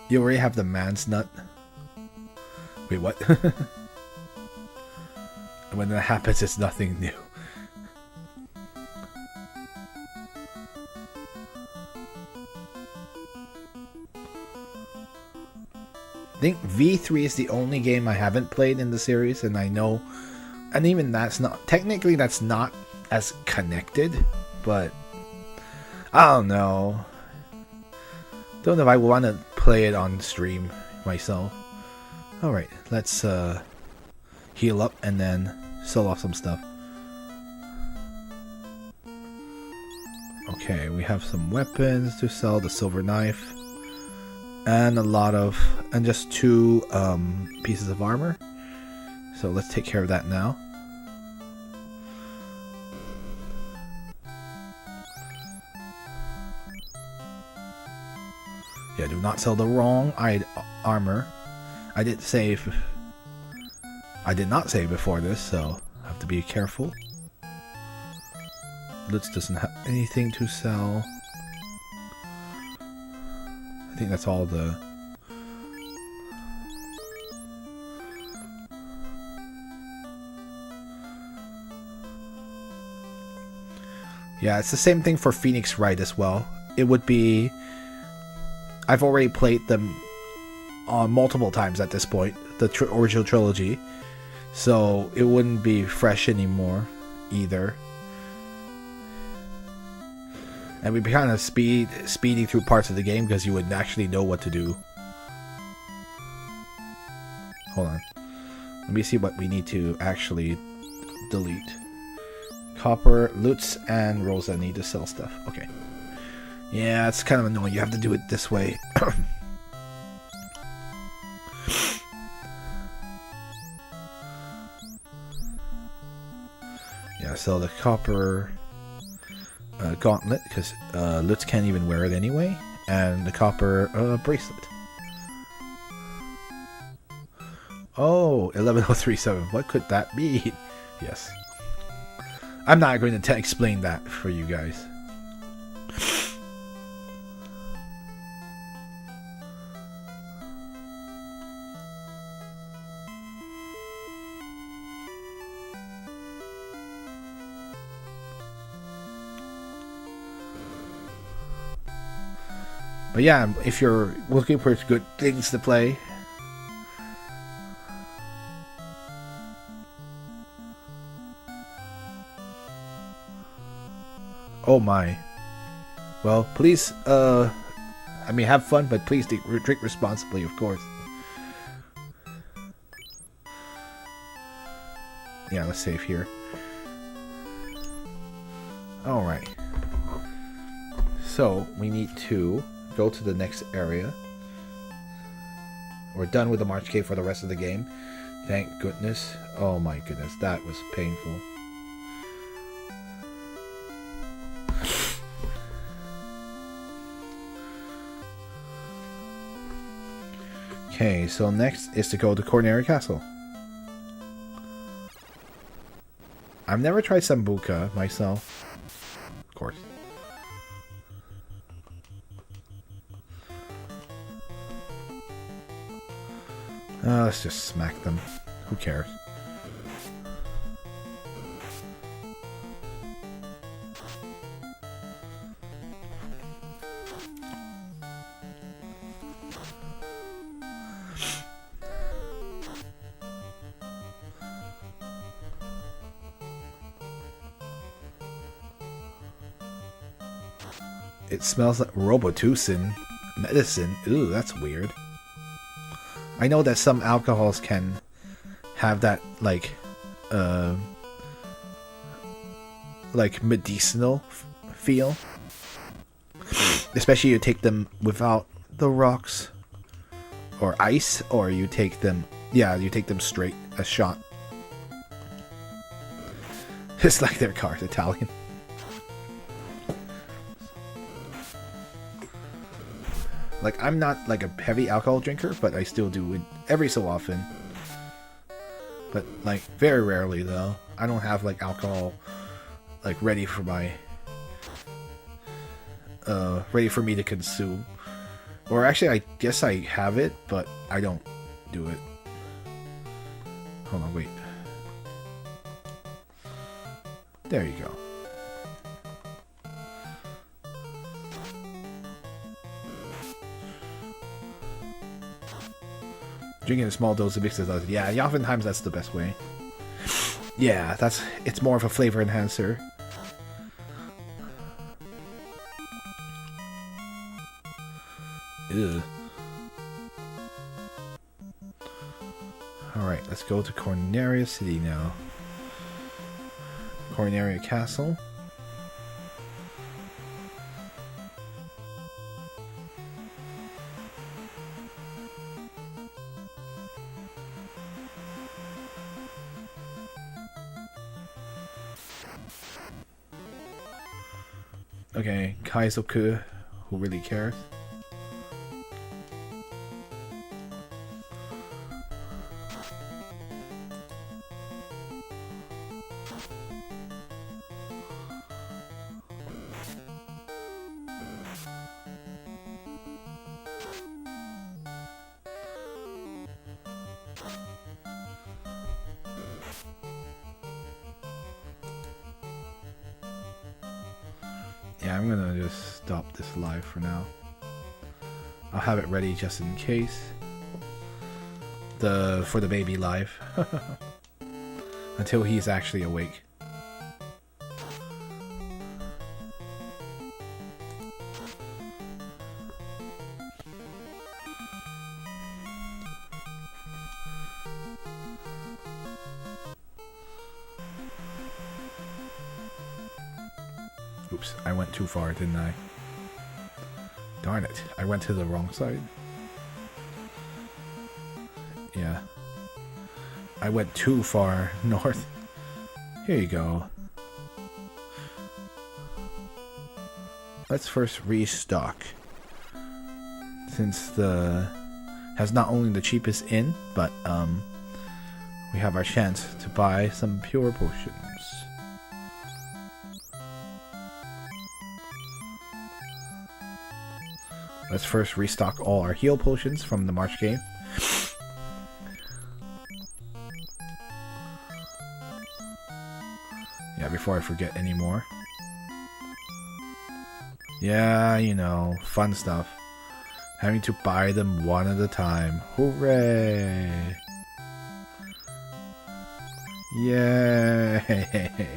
You already have the man's nut. Wait, what? When that happens, it's nothing new. I think V3 is the only game I haven't played in the series, and I know... And even that's not... Technically, that's not as connected, but... I don't know. Don't know if I want to play it on stream myself. Alright, let's heal up and then sell off some stuff. Okay, we have some weapons to sell, the silver knife. And and just 2 pieces of armor. So let's take care of that now. Yeah, do not sell the wrong armor. I did save. I did not save before this, so I have to be careful. Lutz doesn't have anything to sell. I think that's all the... Yeah, it's the same thing for Phoenix Wright as well. It would be... I've already played them multiple times at this point, the original trilogy. So it wouldn't be fresh anymore either. And we'd be kind of speeding through parts of the game because you would actually know what to do. Hold on. Let me see what we need to actually delete. Copper, Lutz, and Rosa need to sell stuff. Okay. Yeah, it's kind of annoying. You have to do it this way. Yeah, sell the copper gauntlet, because Lutz can't even wear it anyway. And the copper bracelet. Oh, 11037. What could that be? Yes. I'm not going to explain that for you guys. But yeah, if you're looking for good things to play, oh my. Well, please, have fun, but please drink responsibly, of course. Yeah, let's save here. Alright. So, we need to go to the next area. We're done with the March Cave for the rest of the game. Thank goodness. Oh my goodness, that was painful. Okay, so next is to go to Corneria Castle. I've never tried Sambuca myself. Of course. Let's just smack them. Who cares? It smells like Robitussin medicine. Ooh, that's weird. I know that some alcohols can have that like medicinal feel, especially you take them without the rocks or ice, or you take them, you take them straight, a shot. It's like their car's Italian. Like, I'm not like a heavy alcohol drinker, but I still do it every so often. But like very rarely though. I don't have like alcohol like ready for my ready for me to consume. Or actually I guess I have it, but I don't do it. Hold on, wait. There you go. Drinking a small dose of mixes does it. Yeah, oftentimes that's the best way. Yeah, it's more of a flavor enhancer. Ew. Alright, let's go to Corneria City now. Corneria Castle. Okay, Kaizoku, who really cares? Yeah, I'm gonna just stop this live for now. I'll have it ready just in case. For the baby live. Until he's actually awake. Oops, I went too far, didn't I? Darn it, I went to the wrong side. Yeah. I went too far north. Here you go. Let's first restock. Since has not only the cheapest inn, but we have our chance to buy some pure potions. Let's first restock all our heal potions from the March game. Yeah, before I forget any more. Yeah, you know, fun stuff. Having to buy them one at a time. Hooray! Yay!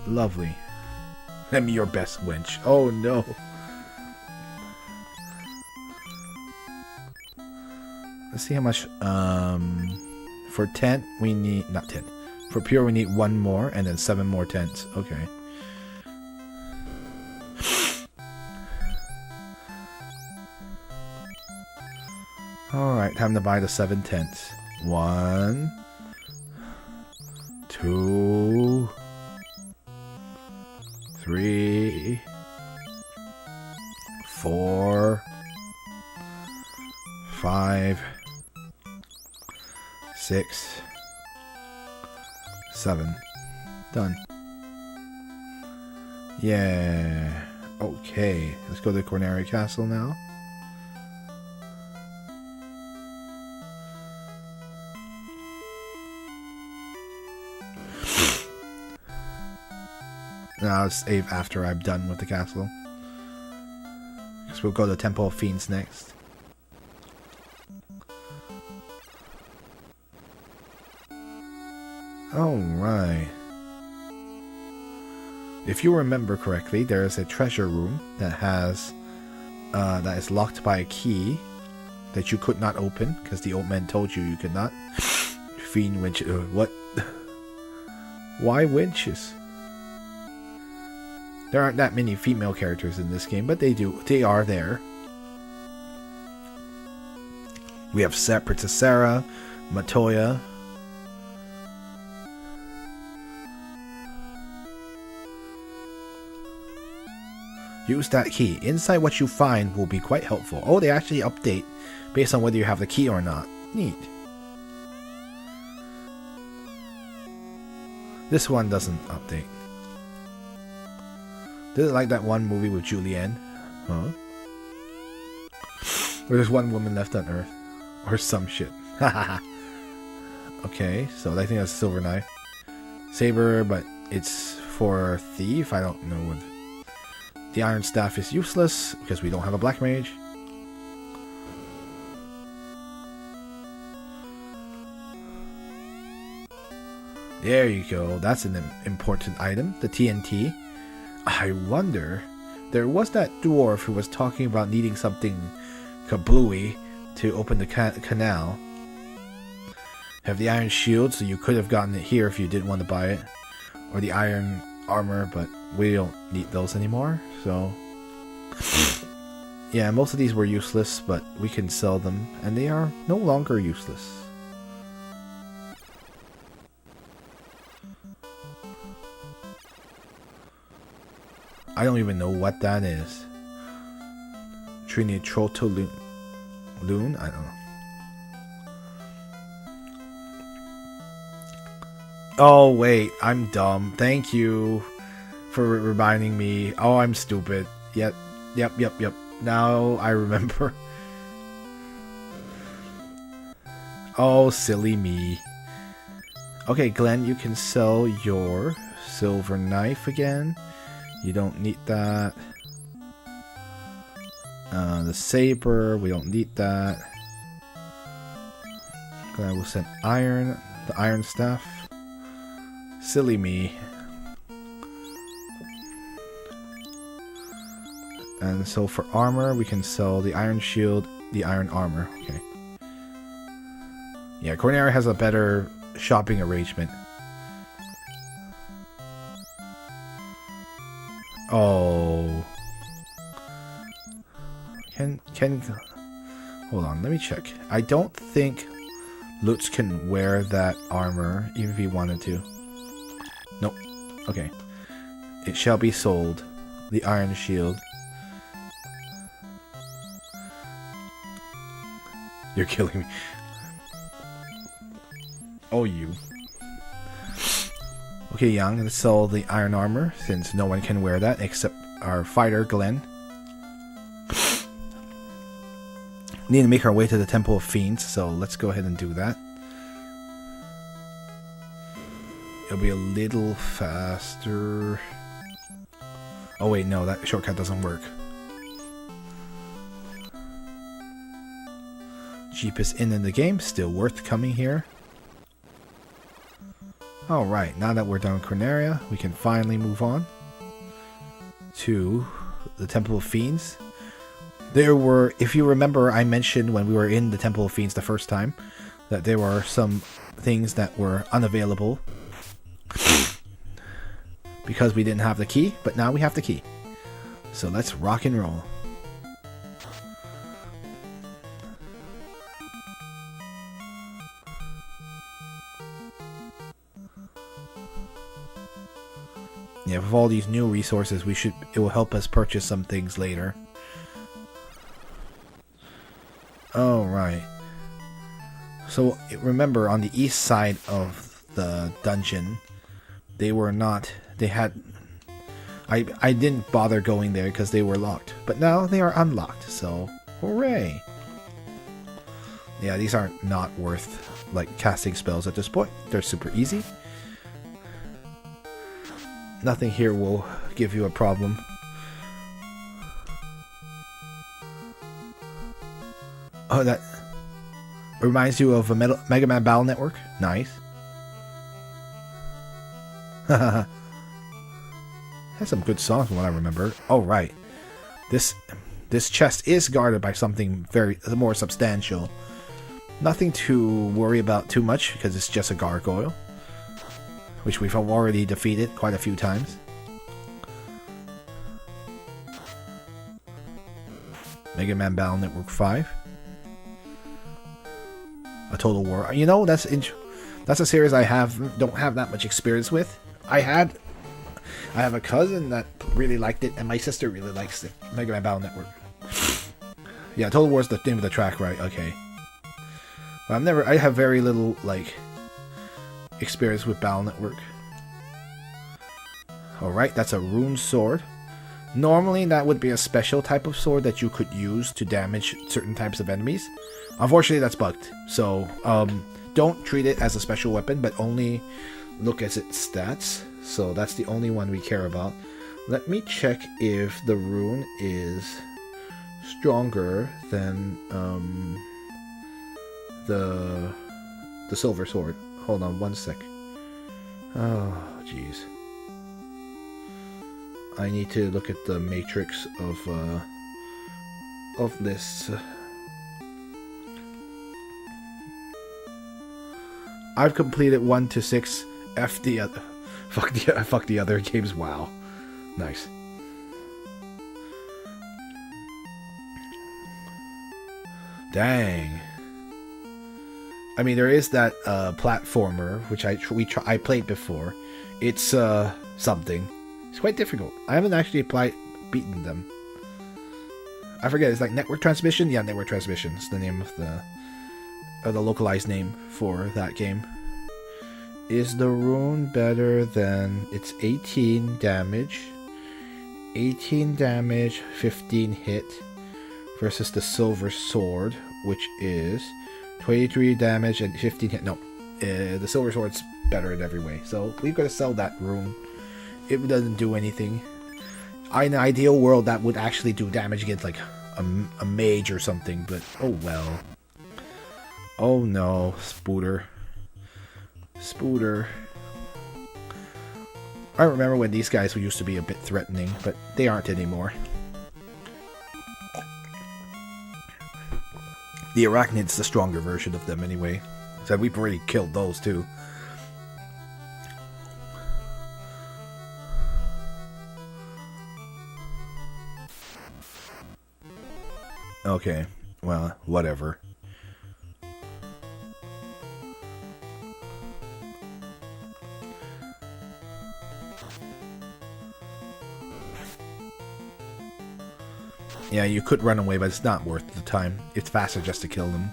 Lovely. Lend me your best wench. Oh no! Let's see how much, for tent, we need, not tent. For pure, we need 1 more, and then 7 more tents. Okay. Alright, time to buy the 7 tents. 1, 2, 3, 4, 5, 6, 7. Done. Yeah. Okay. Let's go to the Corneria Castle now. Now I'll save after I'm done with the castle. Because we'll go to the Temple of Fiends next. Alright. If you remember correctly, there is a treasure room that has that is locked by a key that you could not open because the old man told you could not. Fiend winch. What? Why winches? There aren't that many female characters in this game, but they are there. We have Princess Sarah, Matoya. Use that key. Inside what you find will be quite helpful. Oh, they actually update based on whether you have the key or not. Neat. This one doesn't update. This is like that one movie with Julianne. Huh? Where there's one woman left on Earth. Or some shit. Okay, so I think that's Silver Knife. Saber, but it's for Thief. I don't know what. The Iron Staff is useless because we don't have a Black Mage. There you go. That's an important item. The TNT. I wonder. There was that dwarf who was talking about needing something kablooey to open the canal. Have the iron shield, so you could have gotten it here if you didn't want to buy it. Or the iron armor, but we don't need those anymore, so yeah, most of these were useless, but we can sell them, and they are no longer useless. I don't even know what that is. Trinitroto Loon? I don't know. Oh, wait. I'm dumb. Thank you for reminding me. Oh, I'm stupid. Yep. Now I remember. Oh, silly me. Okay, Glenn, you can sell your silver knife again. You don't need that. The saber, we don't need that. Glenn will send iron, the iron staff. Silly me. And so for armor, we can sell the iron shield, the iron armor. Okay. Yeah, Corneria has a better shopping arrangement. Oh. Can hold on, let me check. I don't think Lutz can wear that armor, even if he wanted to. Nope. Okay. It shall be sold. The iron shield. You're killing me. Oh, you. Okay, Young, let's sell the iron armor, since no one can wear that except our fighter, Glenn. Need to make our way to the Temple of Fiends, so let's go ahead and do that. It'll be a little faster. Oh wait, no, that shortcut doesn't work. Cheapest inn in the game, still worth coming here. Alright, now that we're done with Corneria, we can finally move on to the Temple of Fiends. There were, if you remember, I mentioned when we were in the Temple of Fiends the first time, that there were some things that were unavailable because we didn't have the key, but now we have the key. So let's rock and roll. Yeah, with all these new resources, it will help us purchase some things later. Alright. So, remember, on the east side of the dungeon, I didn't bother going there because they were locked. But now they are unlocked, so hooray! Yeah, these aren't not worth, like, casting spells at this point. They're super easy. Nothing here will give you a problem. Oh, that reminds you of a Mega Man Battle Network? Nice. Has some good songs from what I remember. Oh, right. This chest is guarded by something very more substantial. Nothing to worry about too much because it's just a gargoyle, which we've already defeated quite a few times. Mega Man Battle Network 5. A Total War. You know, that's a series I don't have that much experience with. I have a cousin that really liked it, and my sister really likes it. Mega Man Battle Network. Yeah, Total War is the name of the track, right? Okay. But I have very little, like, experience with Battle Network. Alright, that's a rune sword. Normally that would be a special type of sword that you could use to damage certain types of enemies. Unfortunately that's bugged, so don't treat it as a special weapon, but only look at its stats. So that's the only one we care about. Let me check if the rune is stronger than the silver sword. Hold on one sec. Oh, jeez. I need to look at the matrix of lists. I've completed 1 to 6. F the other. Fuck the other games. Wow, nice. Dang. I mean, there is that platformer which I played before. It's something. It's quite difficult. I haven't actually beaten them. I forget. It's like Network Transmission. Yeah, Network Transmission is the name of the localized name for that game. Is the rune better than its 18 damage? 18 damage, 15 hit versus the silver sword, which is 23 damage and 15 hit. No, the silver sword's better in every way. So we've got to sell that rune. It doesn't do anything. In an ideal world, that would actually do damage against like a mage or something, but oh well. Oh no, Spooter. Spooter. I remember when these guys used to be a bit threatening, but they aren't anymore. The Arachnid's the stronger version of them anyway. So we've already killed those too. Okay, well, whatever. Yeah, you could run away, but it's not worth the time. It's faster just to kill them.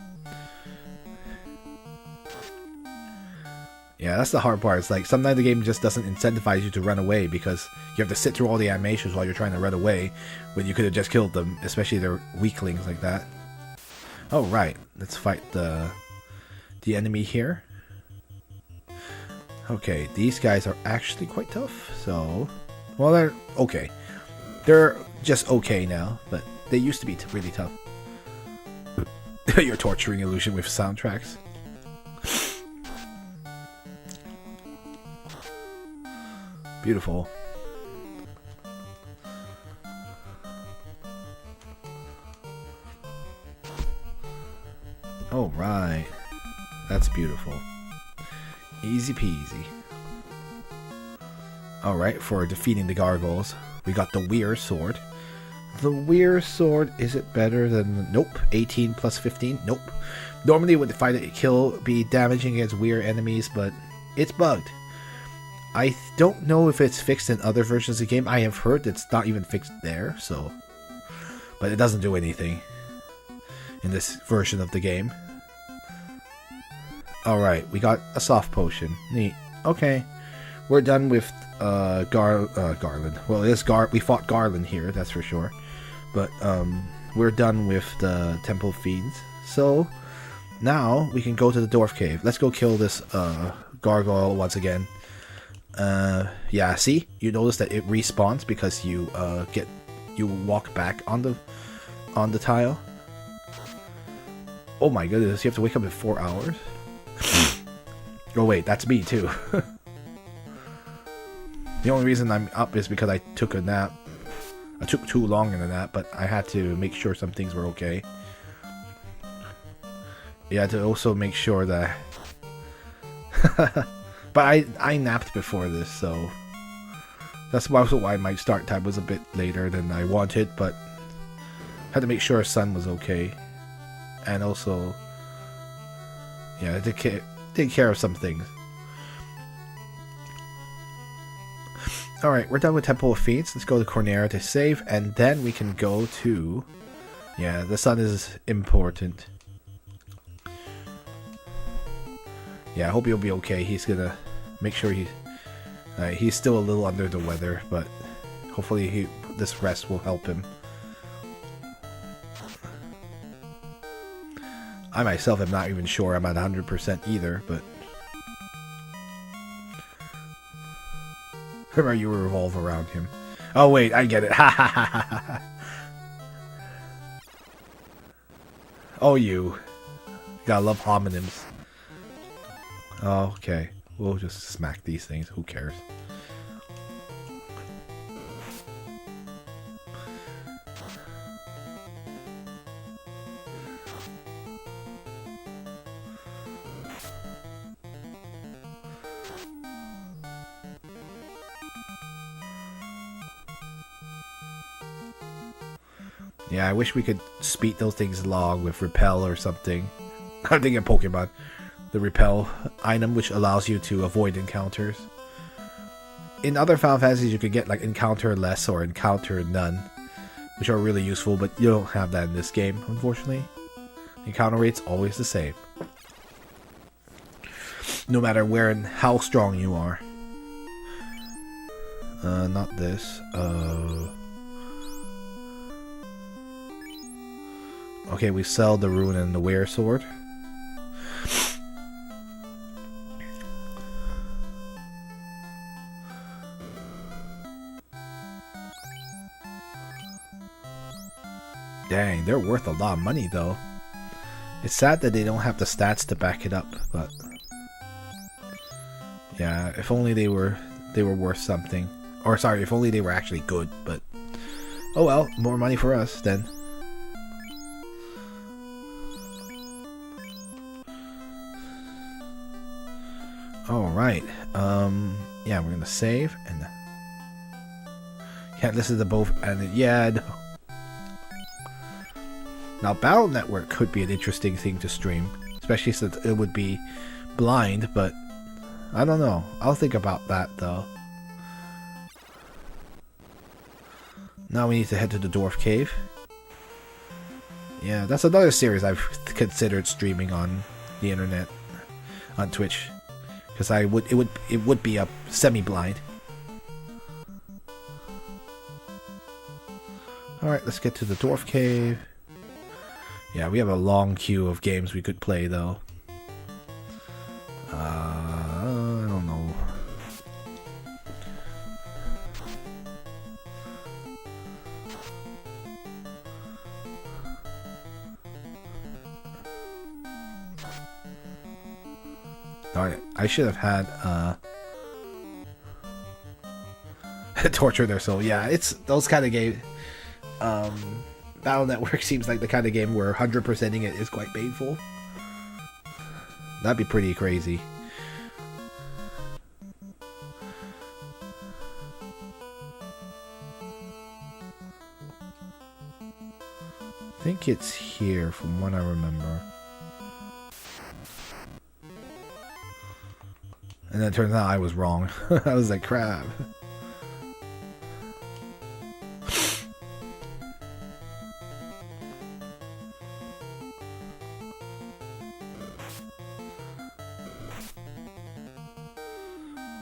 Yeah, that's the hard part. It's like, sometimes the game just doesn't incentivize you to run away because you have to sit through all the animations while you're trying to run away when you could have just killed them, especially their weaklings like that. Oh, right. Let's fight the enemy here. Okay, these guys are actually quite tough, so... Well, they're okay. They're just okay now, but they used to be really tough. You're torturing Illusion with soundtracks. Beautiful. All right. That's beautiful. Easy peasy. Alright, for defeating the gargoyles, we got the Weir Sword. The Weir Sword, is it better than... Nope. 18 plus 15? Nope. Normally would fight a kill be damaging against Weir enemies, but it's bugged. I don't know if it's fixed in other versions of the game. I have heard it's not even fixed there, so... But it doesn't do anything in this version of the game. Alright, we got a soft potion. Neat. Okay. We're done with Garland. Well, it is we fought Garland here, that's for sure. But we're done with the Temple of Fiends. So, now we can go to the Dwarf Cave. Let's go kill this gargoyle once again. Yeah, see? You notice that it respawns because you walk back on the tile. Oh my goodness, you have to wake up in 4 hours? Oh wait, that's me too. The only reason I'm up is because I took a nap. I took too long in the nap, but I had to make sure some things were okay. Yeah, to also make sure that... But I napped before this, so... That's also why my start time was a bit later than I wanted, but... Had to make sure Sun was okay. And also... Yeah, take care of some things. Alright, we're done with Temple of Fiends. Let's go to Cornera to save, and then we can go to... Yeah, the sun is important. Yeah, I hope he'll be okay. He's gonna make sure he's still a little under the weather, but hopefully this rest will help him. I myself am not even sure I'm at 100% either, but... Remember, you revolve around him. Oh wait, I get it. Ha ha ha ha ha. Oh, you. Gotta love homonyms. Oh, okay. We'll just smack these things. Who cares? Yeah, I wish we could speed those things along with Repel or something. I'm thinking Pokemon. The Repel item, which allows you to avoid encounters. In other Final Fantasies, you could get like Encounter Less or Encounter None, which are really useful, but you don't have that in this game, unfortunately. Encounter rate's always the same. No matter where and how strong you are. Not this. Okay, we sell the rune and the Weir Sword. Dang, they're worth a lot of money though. It's sad that they don't have the stats to back it up, but yeah, if only they were worth something. Or sorry, if only they were actually good, but oh well, more money for us then. Alright, yeah, we're gonna save, and can't listen to both, and yeah, no. Now, Battle Network could be an interesting thing to stream, especially since it would be blind, but I don't know. I'll think about that, though. Now we need to head to the Dwarf Cave. Yeah, that's another series I've considered streaming on the internet, on Twitch. Because it would be a semi-blind. Alright, let's get to the Dwarf Cave. Yeah, we have a long queue of games we could play though. I don't know. Darn it. I should have had torture their soul. Yeah, it's those kind of games. Battle Network seems like the kind of game where 100%ing it is quite painful. That'd be pretty crazy. I think it's here from what I remember. And then it turns out I was wrong. I was like, crap.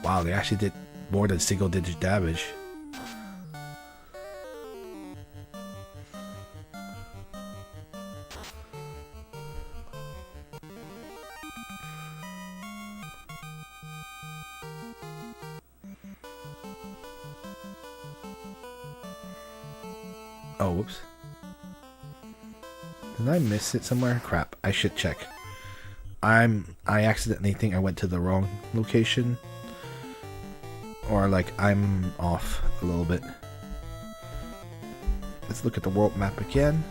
Wow, they actually did more than single-digit damage. Oh, whoops. Did I miss it somewhere? Crap, I should check. I accidentally think I went to the wrong location. Or like I'm off a little bit. Let's look at the world map again.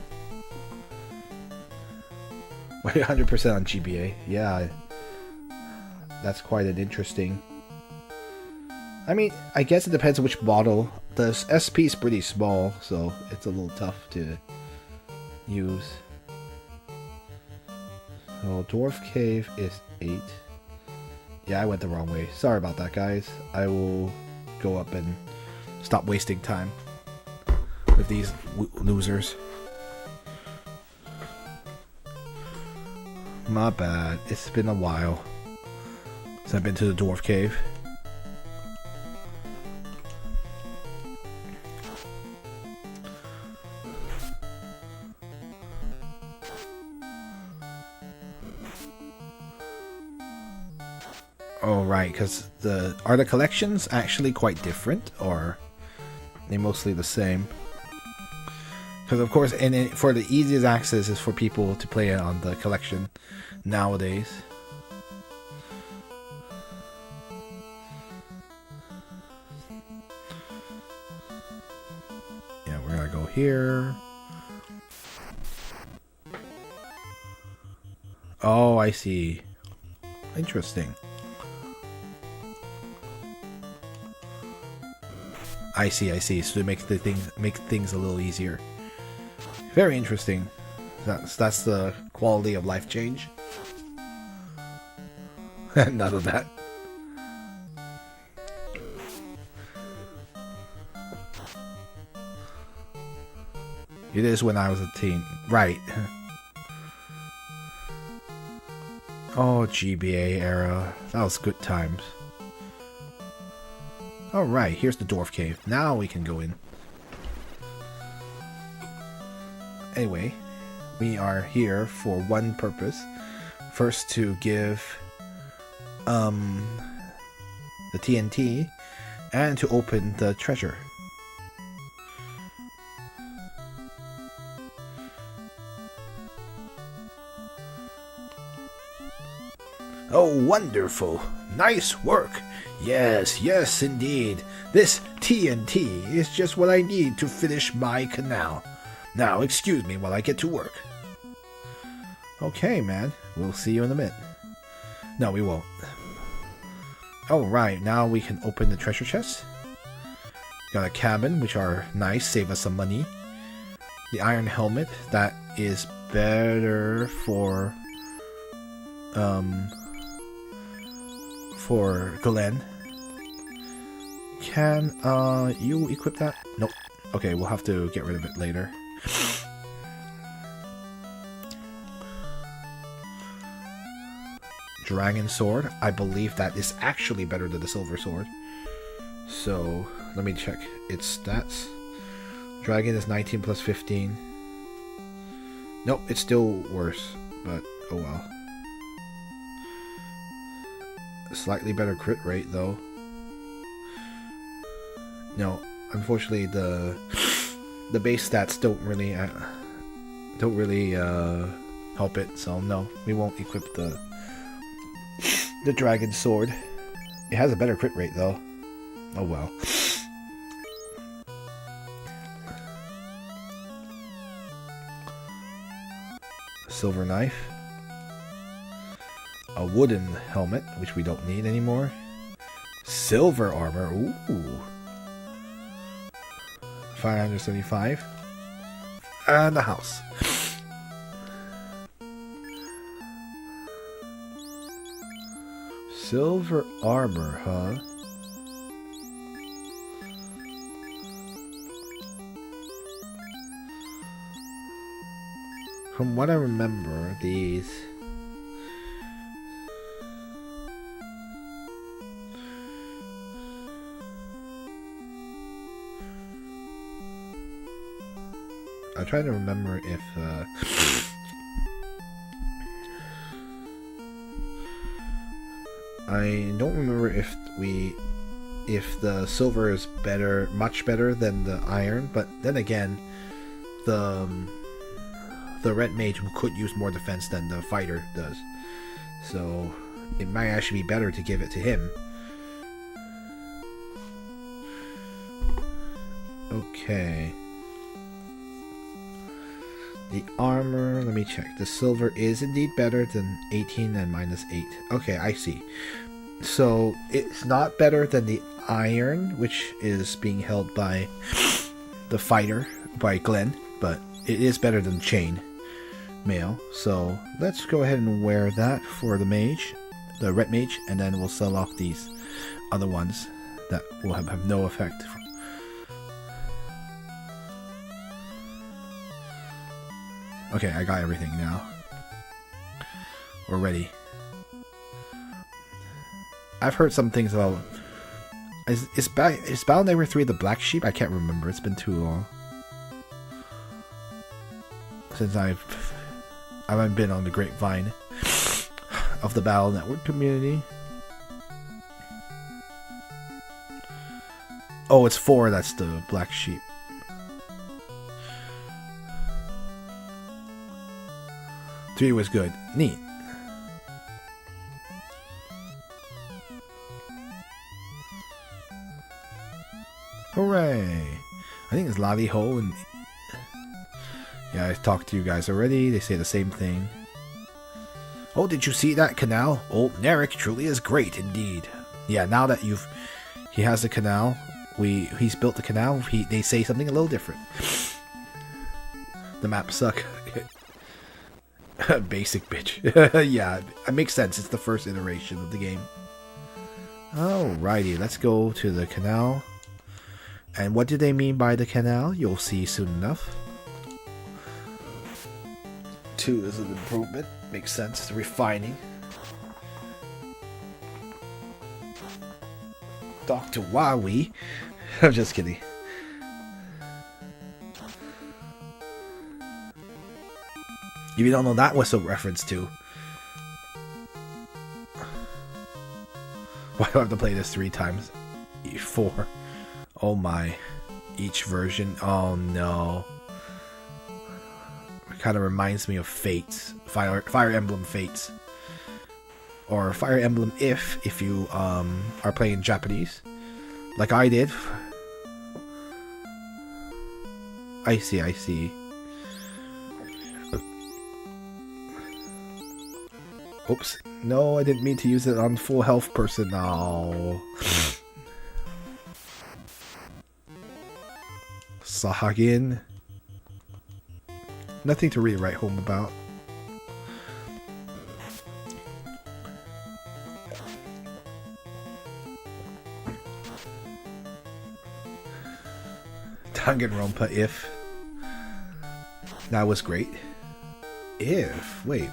Wait, 100% on GBA. Yeah. That's quite an interesting. I mean, I guess it depends on which model. The SP is pretty small, so it's a little tough to use. So Dwarf Cave is 8. Yeah, I went the wrong way. Sorry about that, guys. I will go up and stop wasting time with these losers. My bad. It's been a while since I've been to the Dwarf Cave. Oh, right, because are the collections actually quite different, or are they mostly the same? Because of course, for the easiest access is for people to play it on the collection nowadays. Yeah, we're gonna go here. Oh, I see. Interesting. I see. So to make things a little easier. Very interesting. That's the quality of life change. None of that. It is when I was a teen. Right. Oh, GBA era. That was good times. Alright, here's the Dwarf Cave. Now we can go in. Anyway, we are here for one purpose. First, to give the TNT and to open the treasure. Oh, wonderful! Nice work! Yes, indeed. This TNT is just what I need to finish my canal. Now, excuse me while I get to work. Okay, man. We'll see you in a minute. No, we won't. Alright, now we can open the treasure chest. Got a cabin, which are nice, save us some money. The iron helmet, that is better for Glenn. Can you equip that? Nope. Okay, we'll have to get rid of it later. Dragon sword. I believe that is actually better than the silver sword. So, let me check its stats. Dragon is 19 plus 15. Nope, it's still worse, but oh well. A slightly better crit rate though. No, unfortunately the base stats don't really help it, so no, we won't equip the dragon sword. It has a better crit rate though. Oh well. Silver knife. A wooden helmet, which we don't need anymore. Silver armor. Ooh. 575. And the house. Silver armor, huh? From what I remember, these... I'm trying to remember if... I don't remember if the silver is better, much better than the iron, but then again, the red mage could use more defense than the fighter does, so it might actually be better to give it to him. Okay. The armor, let me check. The silver is indeed better than 18 and minus 8. Okay, I see. So it's not better than the iron, which is being held by the fighter, by Glenn, but it is better than chain mail. So let's go ahead and wear that for the mage, the red mage, and then we'll sell off these other ones that will have no effect. Okay, I got everything now. We're ready. I've heard some things about... Is Battle Neighbor 3 the Black Sheep? I can't remember. It's been too long. Since I haven't been on the grapevine of the Battle Network community. Oh, it's 4 that's the Black Sheep. Three was good. Neat. Hooray! I think it's Lottie Ho and... Yeah, I talked to you guys already. They say the same thing. Oh, did you see that canal? Old Narek truly is great indeed. Yeah, now that he has the canal, he's built the canal, they say something a little different. The maps suck. Basic bitch. Yeah, it makes sense. It's the first iteration of the game. Alrighty, let's go to the canal. And what do they mean by the canal? You'll see soon enough. 2 is an improvement. Makes sense. It's refining. Dr. Wowie. I'm just kidding. If you don't know that what's a reference to. Why do I have to play this 3 times? 4. Oh my. Each version. Oh no. It kind of reminds me of Fates. Fire Emblem Fates. Or Fire Emblem if you are playing Japanese. Like I did. I see. Oops. No, I didn't mean to use it on full health person. No. Sahagin. Nothing to really write home about. Danganronpa if. That was great. If. Wait.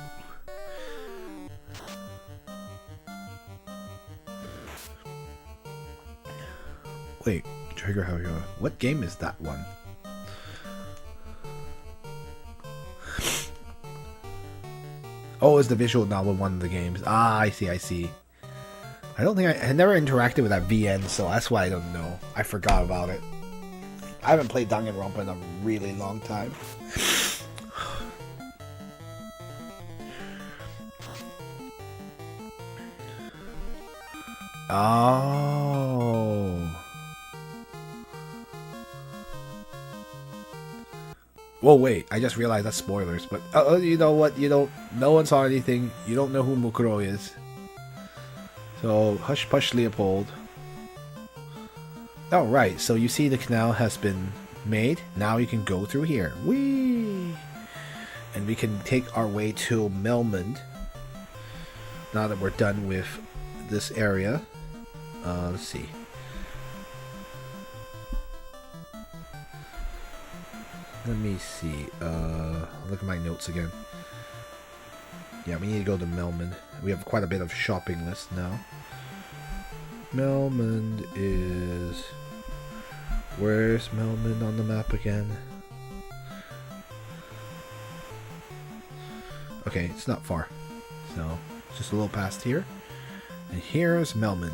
Wait, Trigger Haruka. What game is that one? Oh, it's the visual novel one of the games. Ah, I see. I don't think I never interacted with that VN, so that's why I don't know. I forgot about it. I haven't played Danganronpa in a really long time. Oh. Well, wait. I just realized that's spoilers. But you know what? No one saw anything. You don't know who Mukuro is. So, hush push, Leopold. Oh, right. So you see the canal has been made. Now you can go through here. Whee! And we can take our way to Melmond. Now that we're done with this area. Let's see. Let me see. Look at my notes again. Yeah, we need to go to Melmond. We have quite a bit of shopping list now. Melmond is... Where's Melmond on the map again? Okay, it's not far. So, just a little past here. And here's Melmond.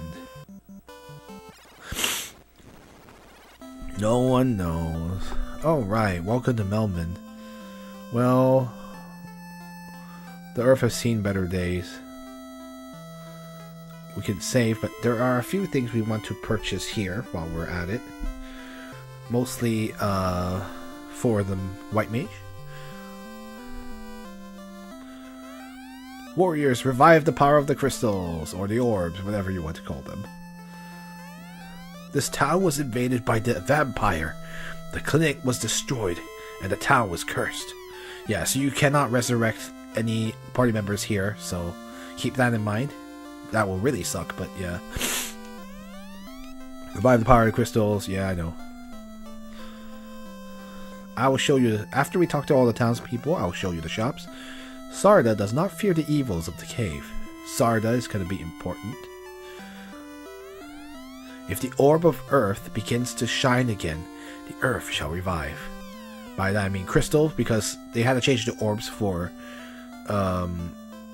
No one knows. Oh, right. Welcome to Melmond. Well, the Earth has seen better days. We can save, but there are a few things we want to purchase here while we're at it. Mostly for the White Mage. Warriors, revive the power of the crystals, or the orbs, whatever you want to call them. This town was invaded by the vampire. The clinic was destroyed, and the town was cursed. Yeah, so you cannot resurrect any party members here, so keep that in mind. That will really suck, but yeah. Revive the power of the crystals, yeah, I know. I will show you, after we talk to all the townspeople, I will show you the shops. Sarda does not fear the evils of the cave. Sarda is going to be important. If the orb of earth begins to shine again, the earth shall revive. By that I mean crystal, because they had to change the orbs for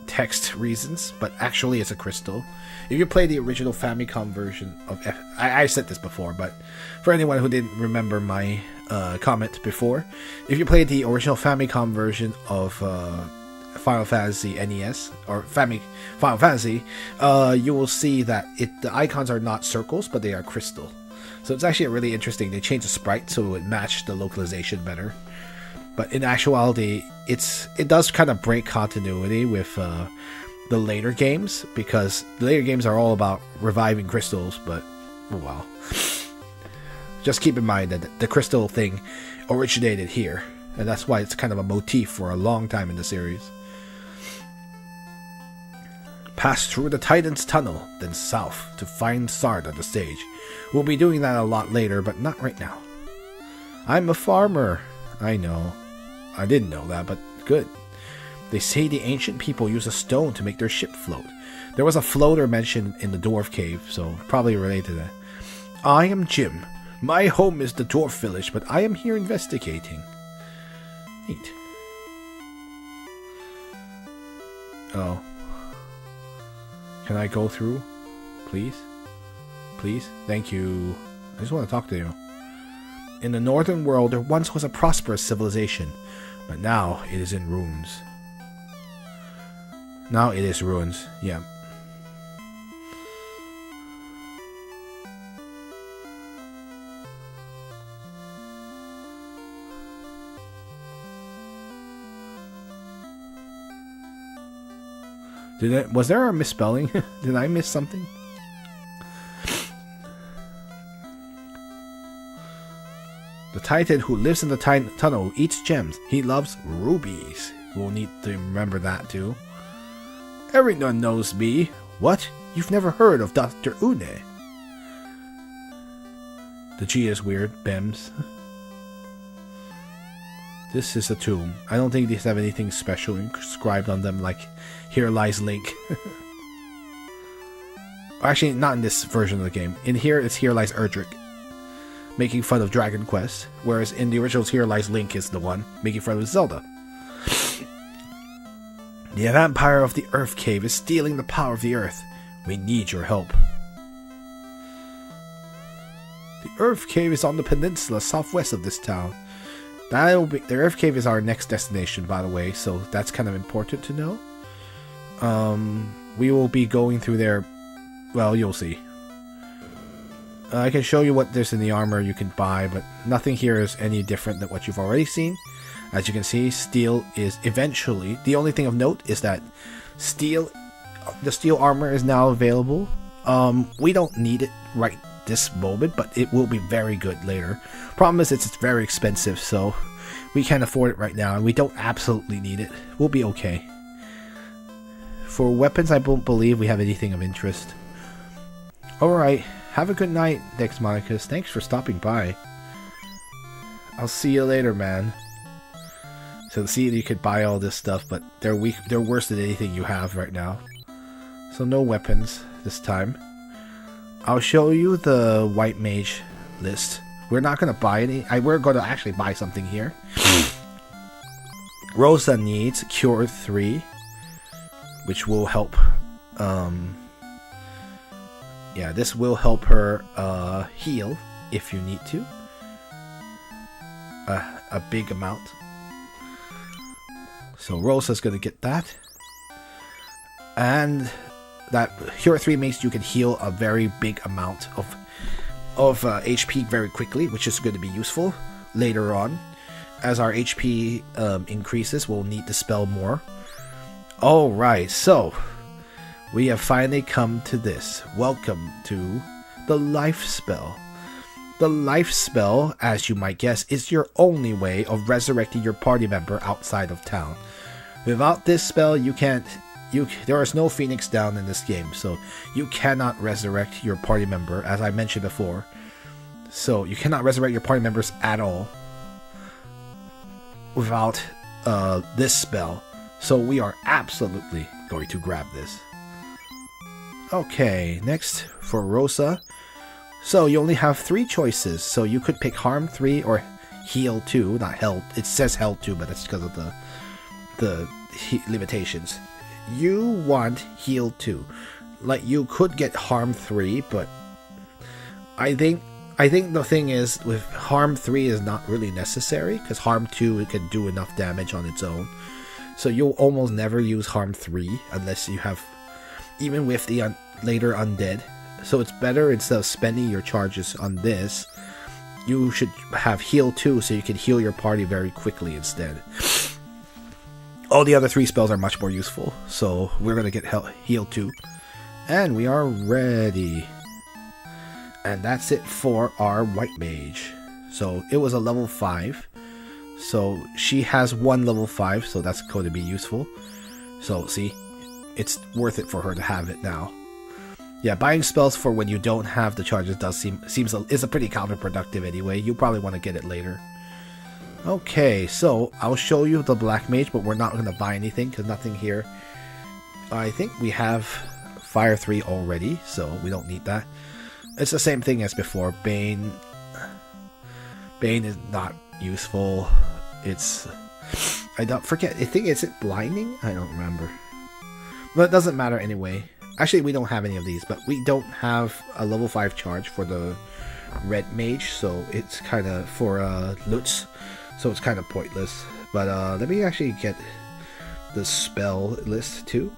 text reasons, but actually it's a crystal. If you play the original Famicom version of I said this before, but for anyone who didn't remember my comment before, if you played the original Famicom version of Final Fantasy NES or Final Fantasy, you will see that the icons are not circles, but they are crystal. So it's actually really interesting. They changed the sprite so it matched the localization better. But in actuality, it does kind of break continuity with the later games, because the later games are all about reviving crystals, but oh well. Just keep in mind that the crystal thing originated here, and that's why it's kind of a motif for a long time in the series. Pass through the Titan's Tunnel, then south to find Sarda the stage. We'll be doing that a lot later, but not right now. I'm a farmer. I know. I didn't know that, but good. They say the ancient people use a stone to make their ship float. There was a floater mentioned in the dwarf cave, so probably related to that. I am Jim. My home is the dwarf village, but I am here investigating. Neat. Oh. Can I go through? Please? Please? Thank you. I just want to talk to you. In the northern world, there once was a prosperous civilization, but now it is in ruins. Now it is ruins, yeah. Was there a misspelling? Did I miss something? The Titan who lives in the tunnel eats gems. He loves rubies. We'll need to remember that too. Everyone knows me. What? You've never heard of Dr. Une? The G is weird. Bems. This is a tomb. I don't think these have anything special inscribed on them like Here Lies Link. Actually, not in this version of the game. In here, it's Here Lies Erdrick, making fun of Dragon Quest, whereas in the originals, Here Lies Link is the one making fun of Zelda. The vampire of the Earth Cave is stealing the power of the Earth. We need your help. The Earth Cave is on the peninsula southwest of this town. The Earth Cave is our next destination, by the way, so that's kind of important to know. We will be going through there. Well, you'll see. I can show you what there's in the armor you can buy, but nothing here is any different than what you've already seen. As you can see, steel is eventually... The only thing of note is that the steel armor is now available. We don't need it right this moment, but it will be very good later. Problem is, it's very expensive, so we can't afford it right now, and we don't absolutely need it. We'll be okay. For weapons, I don't believe we have anything of interest. Alright, have a good night, Dexmonicus. Thanks for stopping by. I'll see you later, man. So see, you could buy all this stuff, but they're weak. They're worse than anything you have right now. So no weapons this time. I'll show you the white mage list. We're not gonna buy any. We're gonna actually buy something here. Rosa needs Cure 3, which will help. Yeah, this will help her heal if you need to. A big amount. So Rosa's gonna get that. And that Cure 3 makes you can heal a very big amount of HP very quickly, which is going to be useful later on. As our HP increases, we'll need to spell more. Alright, so we have finally come to this. Welcome to the life spell. The life spell, as you might guess, is your only way of resurrecting your party member outside of town. Without this spell, there is no Phoenix down in this game, so you cannot resurrect your party member, as I mentioned before. So you cannot resurrect your party members at all without this spell. So we are absolutely going to grab this. Okay, next for Rosa. So you only have 3 choices. So you could pick Harm 3 or Heal 2. Not Held. It says Held 2, but that's because of the limitations. You want Heal 2. Like, you could get Harm 3, but I think the thing is, with Harm 3 is not really necessary, because Harm 2 can do enough damage on its own. So you'll almost never use Harm 3 unless you have, even with the later undead. So it's better, instead of spending your charges on this, you should have Heal 2 so you can heal your party very quickly instead. All the other 3 spells are much more useful, so we're going to get Heal 2. And we are ready. And that's it for our White Mage. So it was a level 5. So she has 1 level 5, so that's going to be useful. So see, it's worth it for her to have it now. Yeah, buying spells for when you don't have the charges is a pretty counterproductive anyway. You probably want to get it later. Okay, so I'll show you the Black Mage, but we're not going to buy anything because nothing here. I think we have Fire 3 already, so we don't need that. It's the same thing as before. Bane is not useful. It's... I think is it Blinding? I don't remember. But it doesn't matter anyway. Actually, we don't have any of these, but we don't have a level 5 charge for the Red Mage, so it's kind of for Lutz. So it's kind of pointless. But let me actually get the spell list too,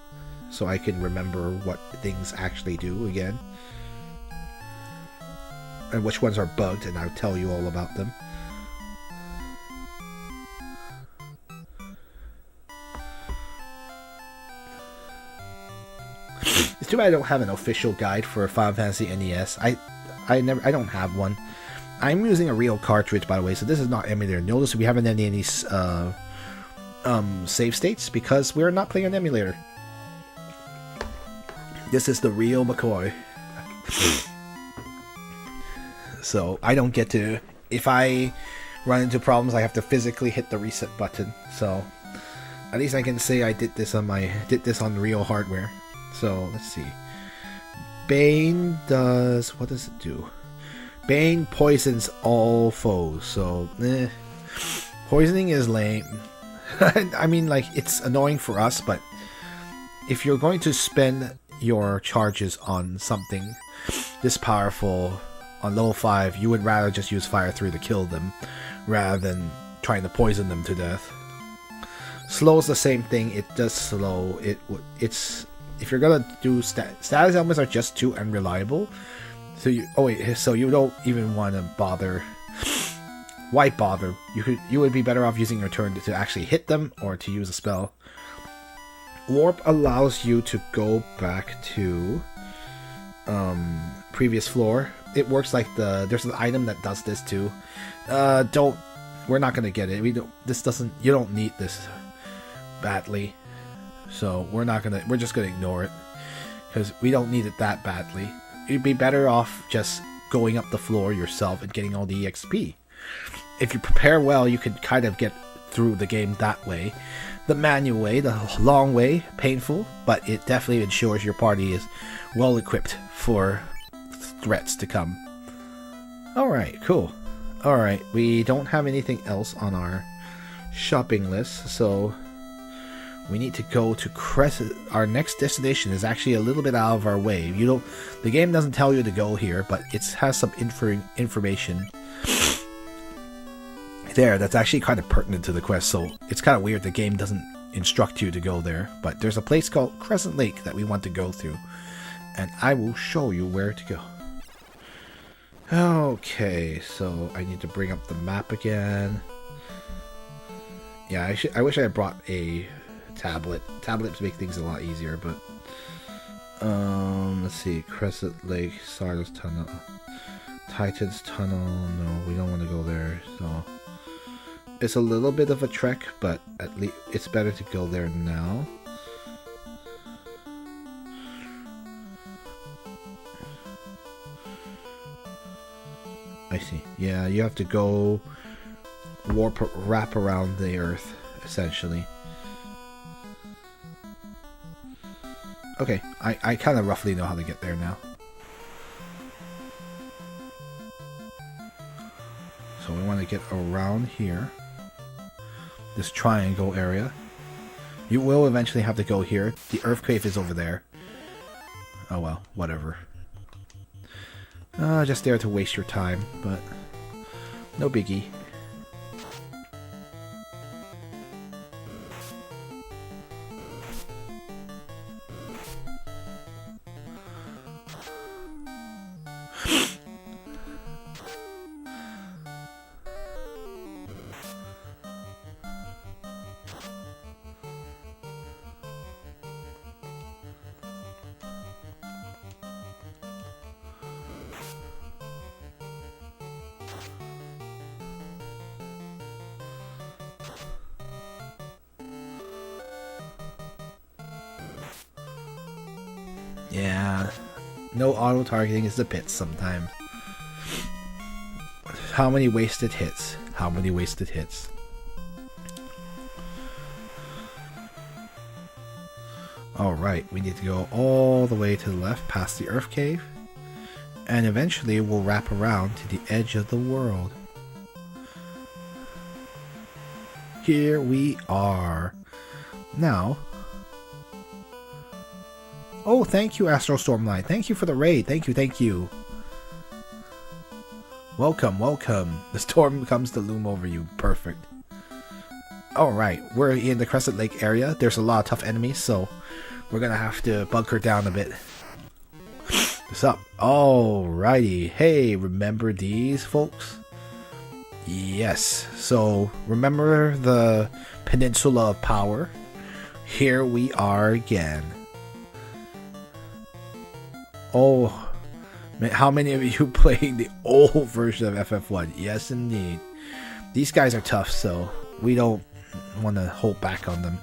so I can remember what things actually do again. And which ones are bugged, and I'll tell you all about them. It's too bad I don't have an official guide for Final Fantasy NES. I don't have one. I'm using a real cartridge, by the way, so this is not emulator. Notice we haven't had any save states because we're not playing an emulator. This is the real McCoy. So I don't get to... If I run into problems, I have to physically hit the reset button. So at least I can say I did this on real hardware. So let's see. Bane does... What does it do? Bane poisons all foes, so poisoning is lame. I mean, like, it's annoying for us, but if you're going to spend your charges on something this powerful on level 5, you would rather just use Fire 3 to kill them rather than trying to poison them to death. Slow is the same thing. It does slow. It's if you're gonna do status elements are just too unreliable. So you don't even want to bother. Why bother? You would be better off using your turn to actually hit them or to use a spell. Warp allows you to go back to previous floor. It works like there's an item that does this too. We're not gonna get it. You don't need this badly. So we're just gonna ignore it. Because we don't need it that badly. You'd be better off just going up the floor yourself and getting all the EXP. If you prepare well, you could kind of get through the game that way. The manual way, the long way, painful, but it definitely ensures your party is well equipped for threats to come. Alright, cool. Alright, we don't have anything else on our shopping list, so we need to go to Crescent. Our next destination is actually a little bit out of our way. The game doesn't tell you to go here, but it has some information there that's actually kind of pertinent to the quest. So it's kind of weird the game doesn't instruct you to go there. But there's a place called Crescent Lake that we want to go through, and I will show you where to go. Okay, so I need to bring up the map again. Yeah, I wish I had brought a tablet. Tablets make things a lot easier, but let's see. Crescent Lake, Stardust Tunnel, Titan's Tunnel. No, we don't want to go there. So it's a little bit of a trek, but at least it's better to go there now. I see. Yeah, you have to go wrap around the Earth, essentially. Okay, I kind of roughly know how to get there now. So we want to get around here. This triangle area. You will eventually have to go here. The Earth Cave is over there. Oh well, whatever. Just there to waste your time, but no biggie. Yeah, no auto-targeting is the pits sometimes. How many wasted hits? How many wasted hits? Alright, we need to go all the way to the left past the Earth Cave. And eventually we'll wrap around to the edge of the world. Here we are. Now... Oh, thank you, Astro Stormlight. Thank you for the raid. Thank you. Welcome. The storm comes to loom over you. Perfect. Alright, we're in the Crescent Lake area. There's a lot of tough enemies, so we're gonna have to bunker down a bit. What's up? Alrighty. Hey, remember these, folks? Yes. So, remember the Peninsula of Power? Here we are again. Oh, man, how many of you playing the old version of FF1? Yes, indeed. These guys are tough, so we don't want to hold back on them.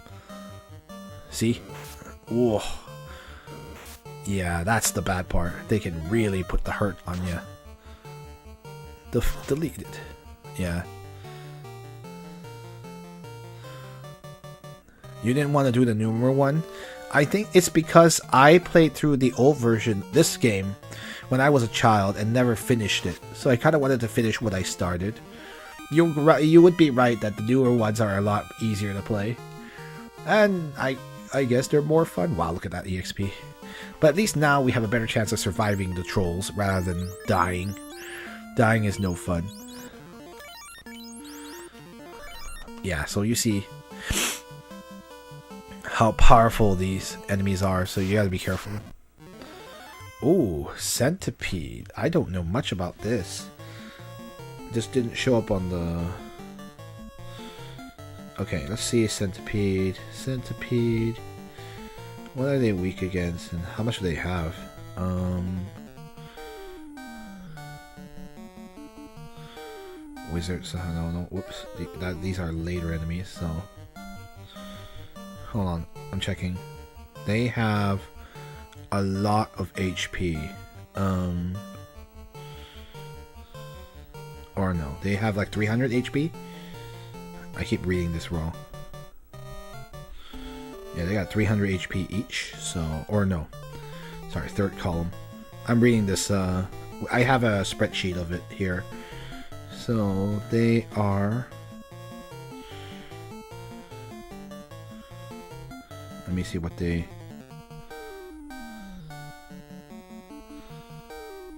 See? Whoa. Yeah, that's the bad part. They can really put the hurt on you. Delete it. Yeah. You didn't want to do the newer one? I think it's because I played through the old version, this game, when I was a child and never finished it. So I kind of wanted to finish what I started. You would be right that the newer ones are a lot easier to play. And I guess they're more fun. Wow, look at that EXP. But at least now we have a better chance of surviving the trolls rather than dying. Dying is no fun. Yeah, so you see how powerful these enemies are, so you gotta be careful. Ooh, Centipede. I don't know much about this. Just didn't show up on the... Okay, let's see. Centipede. Centipede. What are they weak against, and how much do they have? Wizards. No. Whoops. These are later enemies, so... Hold on. I'm checking. They have a lot of HP. Or no. They have like 300 HP? I keep reading this wrong. Yeah, they got 300 HP each, so... Or no. Sorry, third column. I'm reading this, I have a spreadsheet of it here. So, they are... Let me see what they...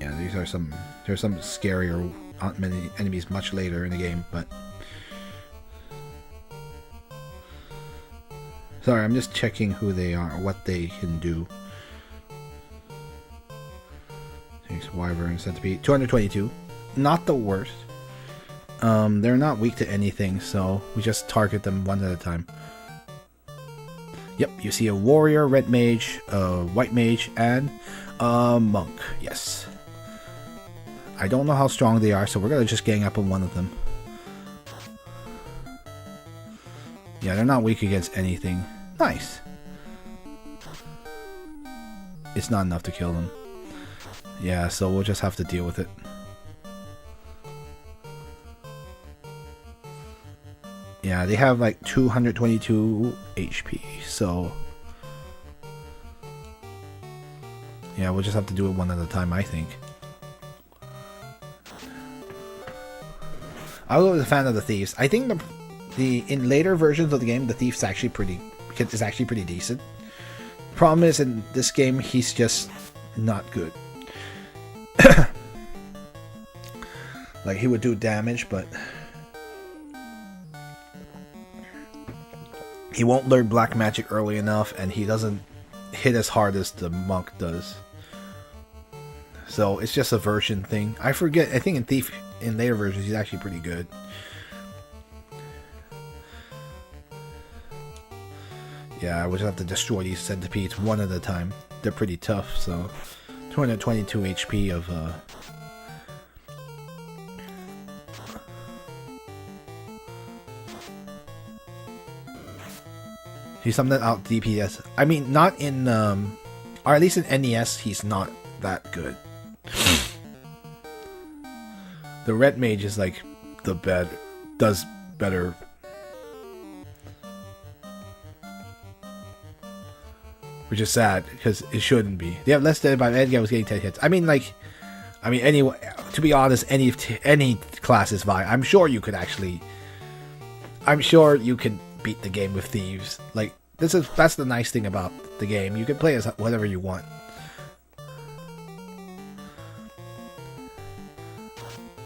Yeah, these are some... There's some scarier many enemies much later in the game, but... Sorry, I'm just checking who they are, what they can do. Thanks, Wyvern, Centipede. 222. Not the worst. They're not weak to anything, so we just target them one at a time. Yep, you see a warrior, red mage, white mage, and a monk. Yes. I don't know how strong they are, so we're gonna just gang up on one of them. Yeah, they're not weak against anything. Nice. It's not enough to kill them. Yeah, so we'll just have to deal with it. Yeah, they have like 222 HP, so... Yeah, we'll just have to do it one at a time, I think. I was a fan of the thieves. I think the in later versions of the game, the thief's is actually pretty decent. Problem is, in this game, he's just not good. Like, he would do damage, but he won't learn black magic early enough, and he doesn't hit as hard as the monk does. So it's just a version thing. I forget. I think in Thief, in later versions, he's actually pretty good. Yeah, I would have to destroy these centipedes one at a time. They're pretty tough, so 222 HP of he's something out DPS. I mean, not in or at least in NES, he's not that good. The red mage is like does better. Which is sad, because it shouldn't be. They have less than about Edgar was getting 10 hits. I mean, anyway, to be honest, any class is fine. I'm sure you can beat the game with thieves. Like, that's the nice thing about the game. You can play as whatever you want.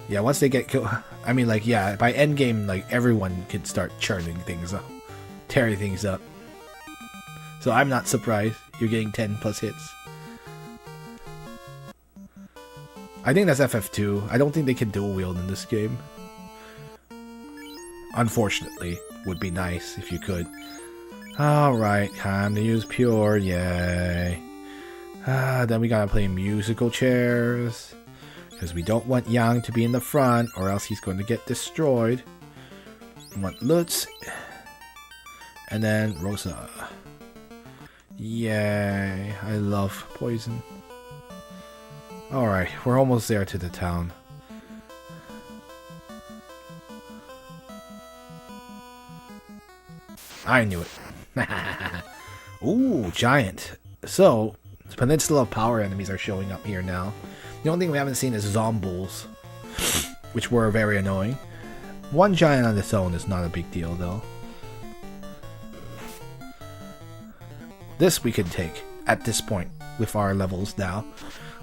Yeah, once they get killed, I mean, like, yeah, by end game, like, everyone can start churning things up, tearing things up. So I'm not surprised you're getting 10 plus hits. I think that's FF2. I don't think they can dual wield in this game. Unfortunately, would be nice if you could. Alright, time to use pure, yay. Then we gotta play musical chairs. Because we don't want Yang to be in the front, or else he's going to get destroyed. We want Lutz. And then Rosa. Yay, I love poison. Alright, we're almost there to the town. I knew it. Ooh, giant. So, the Peninsula of Power enemies are showing up here now. The only thing we haven't seen is Zombuls, which were very annoying. One giant on its own is not a big deal, though. This we can take at this point with our levels now.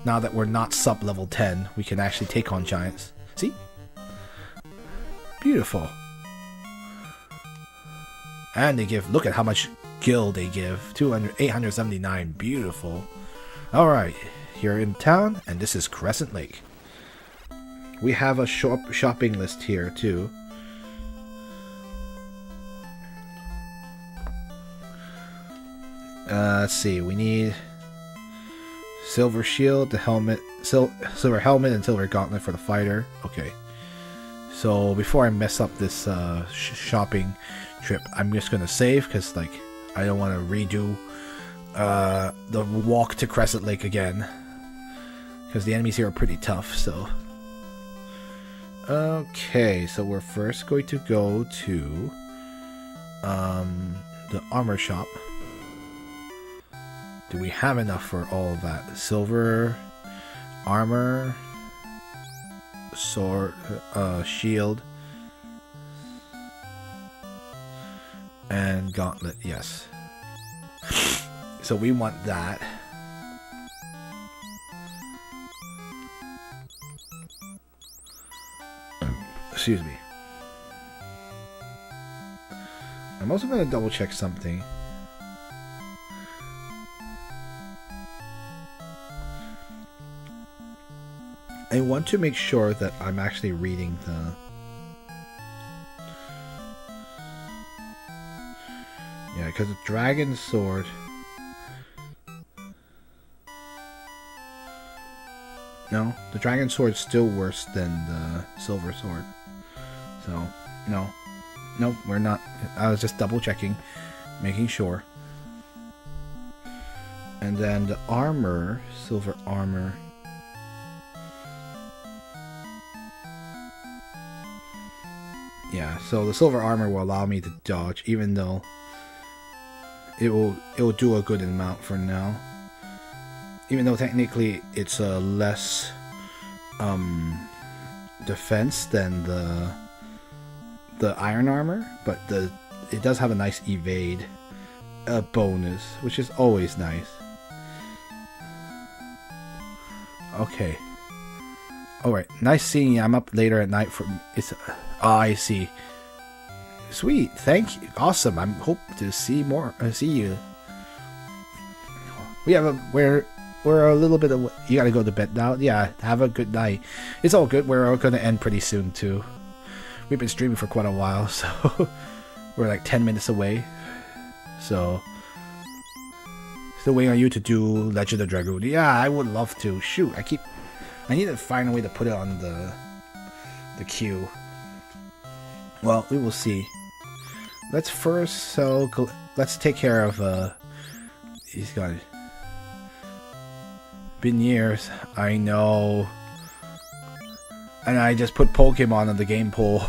Now that we're not sub-level 10, we can actually take on giants. See? Beautiful. And they give, look at how much gil they give. 879, beautiful. Alright, you're in town, and this is Crescent Lake. We have a shopping list here, too. Let's see, we need silver shield, the helmet, silver helmet, and silver gauntlet for the fighter. Okay. So before I mess up this shopping trip, I'm just gonna save because like I don't want to redo the walk to Crescent Lake again because the enemies here are pretty tough. So okay, so we're first going to go to the armor shop. Do we have enough for all of that? Silver, armor, sword, shield, and gauntlet, yes. So we want that. Excuse me. I'm also going to double check something. I want to make sure that I'm actually reading the... Yeah, because the dragon sword... No, the dragon sword's still worse than the silver sword. So, no. Nope, we're not. I was just double checking, making sure. And then the armor, silver armor... Yeah, so the silver armor will allow me to dodge, even though it will do a good amount for now. Even though technically it's a less defense than the iron armor, but it does have a nice evade bonus, which is always nice. Okay. Alright, nice seeing you. I'm up later at night for I see. Sweet, thank you. Awesome. I hope to see you. We're a little bit of... You gotta go to bed now. Yeah, have a good night. It's all good. We're all gonna end pretty soon too. We've been streaming for quite a while, so we're like 10 minutes away. So still waiting on you to do Legend of Dragoon. Yeah, I would love to. Shoot, I need to find a way to put it on the queue. Well, we will see. Let's let's take care of he's got it. Been years, I know. And I just put Pokemon on the game poll.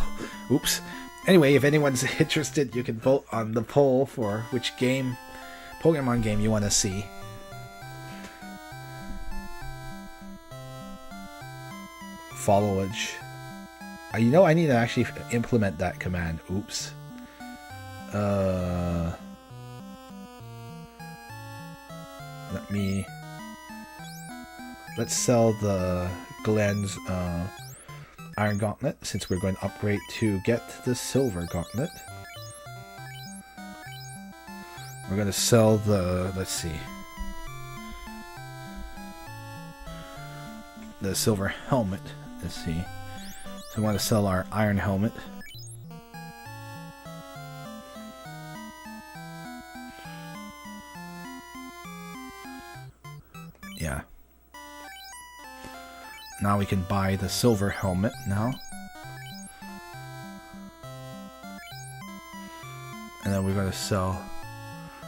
Oops. Anyway, if anyone's interested, you can vote on the poll for which Pokemon game you want to see. Followage. You know, I need to actually implement that command. Oops. Let's sell the Glenn's Iron Gauntlet, since we're going to upgrade to get the Silver Gauntlet. We're going to sell the... Let's see. The Silver Helmet. Let's see. So we want to sell our Iron Helmet. Yeah. Now we can buy the Silver Helmet now. And then we're going to sell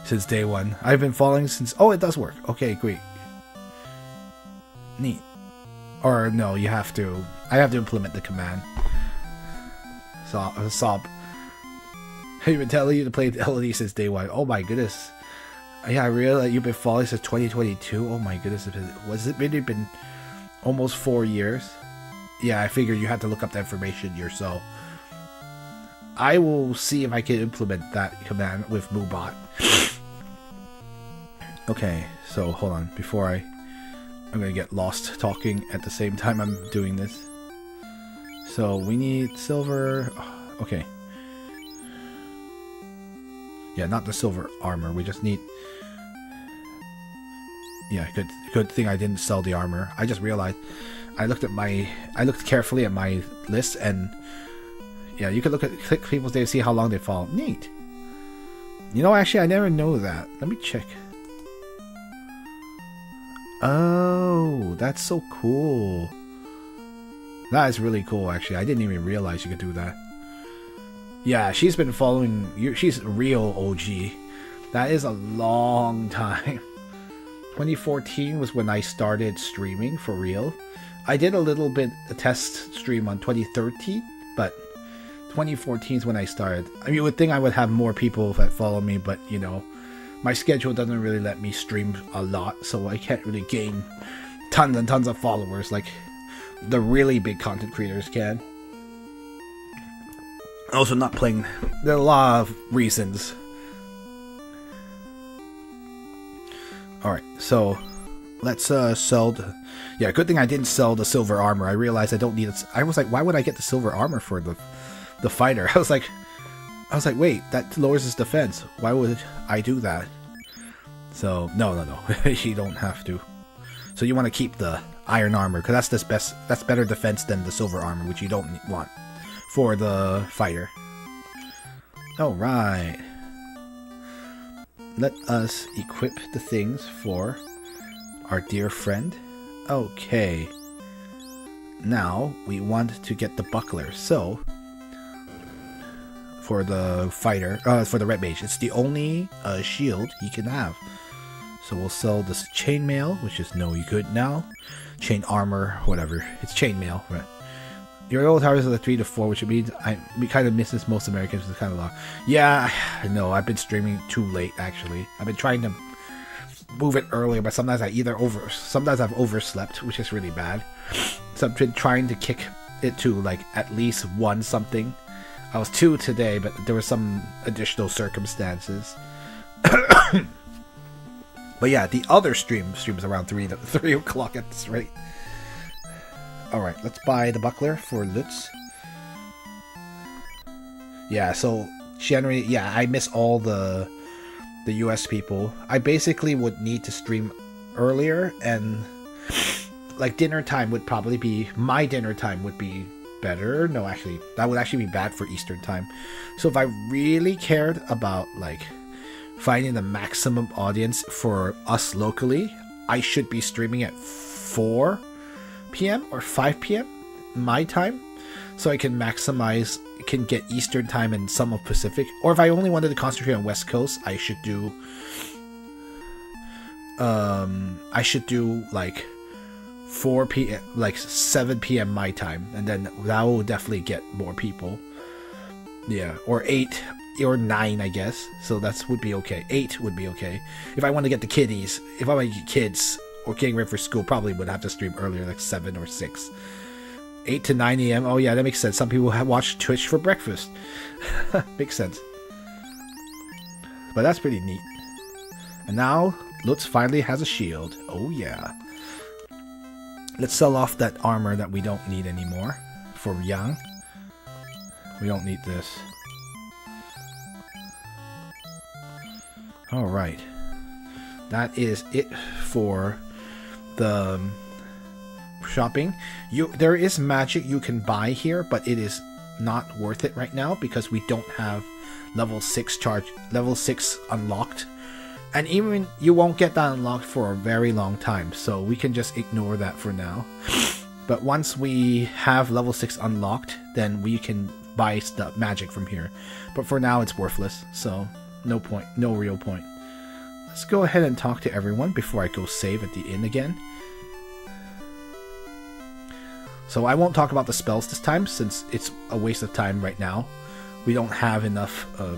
since day one. I've been following since... Oh, it does work. Okay, great. Neat. Or no, you have to... I have to implement the command. Sob. I've been telling you to play the LOD since day one. Oh my goodness. Yeah, I realize you've been following since 2022. Oh my goodness. Was it really been almost 4 years? Yeah, I figured you had to look up the information yourself. I will see if I can implement that command with Moobot. Okay, so hold on. Before I'm gonna get lost talking at the same time I'm doing this. So we need silver. Okay. Yeah, not the silver armor. We just need... Yeah, good thing I didn't sell the armor. I just realized I looked carefully at my list, and yeah, you could click people's day to see how long they fall. Neat. You know, actually, I never know that. Let me check. Oh, that's so cool. That is really cool, actually. I didn't even realize you could do that. Yeah, she's been following you. She's a real OG. That is a long time. 2014 was when I started streaming for real. I did a little bit a test stream on 2013, but 2014 is when I started. I mean, you would think I would have more people that follow me, but you know, my schedule doesn't really let me stream a lot, so I can't really gain tons and tons of followers like the really big content creators can. Also, not playing. There are a lot of reasons. Alright, so let's sell the... Yeah, good thing I didn't sell the silver armor. I realized I don't need it. I was like, why would I get the silver armor for the fighter? I was like, wait, that lowers his defense. Why would I do that? So, no. You don't have to. So you want to keep the iron armor, because that's better defense than the silver armor, which you don't want for the fighter. Alright. Let us equip the things for our dear friend. Okay. Now, we want to get the buckler. So, for the fighter, for the red mage, it's the only shield he can have. So we'll sell this chainmail, which is no good now. Chain armor, whatever. It's chainmail, right? Your old towers are the 3 to 4, which means we kind of miss this. Most Americans is kind of long. Yeah, I know. I've been streaming too late, actually. I've been trying to move it earlier, but sometimes sometimes I've overslept, which is really bad. So I've been trying to kick it to like at least 1 something. I was 2 today, but there were some additional circumstances. But yeah, the other streams around 3 o'clock at this rate. Alright, let's buy the buckler for Lutz. Yeah, so generally, yeah, I miss all the US people. I basically would need to stream earlier, and like dinner time would probably be, my dinner time would be better. No, actually, that would actually be bad for Eastern time. So if I really cared about like finding the maximum audience for us locally, I should be streaming at 4 p.m. or 5 p.m. my time, so I can get Eastern time and some of Pacific. Or if I only wanted to concentrate on West Coast, I should do like 4 p.m. like 7 p.m. my time, and then that will definitely get more people. Yeah, or 8 or 9, I guess. So that would be okay. 8 would be okay. If I want to get the kiddies, if I want to get kids or getting ready for school, probably would have to stream earlier, like 7 or 6. 8 to 9 a.m. Oh yeah, that makes sense. Some people have watched Twitch for breakfast. Makes sense. But that's pretty neat. And now, Lutz finally has a shield. Oh yeah. Let's sell off that armor that we don't need anymore for Yang. We don't need this. Alright. That is it for the shopping. There is magic you can buy here, but it is not worth it right now because we don't have level 6 unlocked. And even you won't get that unlocked for a very long time, so we can just ignore that for now. But once we have level 6 unlocked, then we can buy stuff, magic from here. But for now it's worthless, so no point, no real point. Let's go ahead and talk to everyone before I go save at the inn again. So I won't talk about the spells this time, since it's a waste of time right now. We don't have enough, what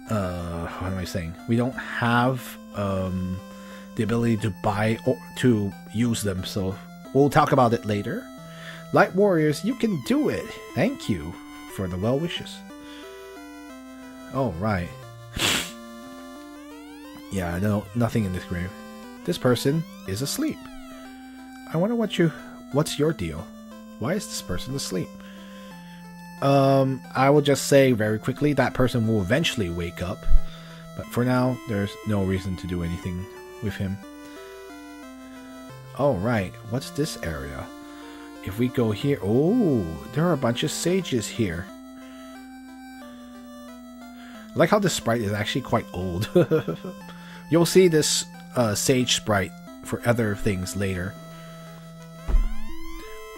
am I saying? We don't have, the ability to buy or to use them, so we'll talk about it later. Light Warriors, you can do it! Thank you for the well wishes. Alright. Yeah, no, nothing in this grave. This person is asleep. I wonder what's your deal? Why is this person asleep? I will just say very quickly, that person will eventually wake up. But for now, there's no reason to do anything with him. Oh, right. What's this area? If we go here... Oh, there are a bunch of sages here. I like how the sprite is actually quite old. You'll see this sage sprite for other things later.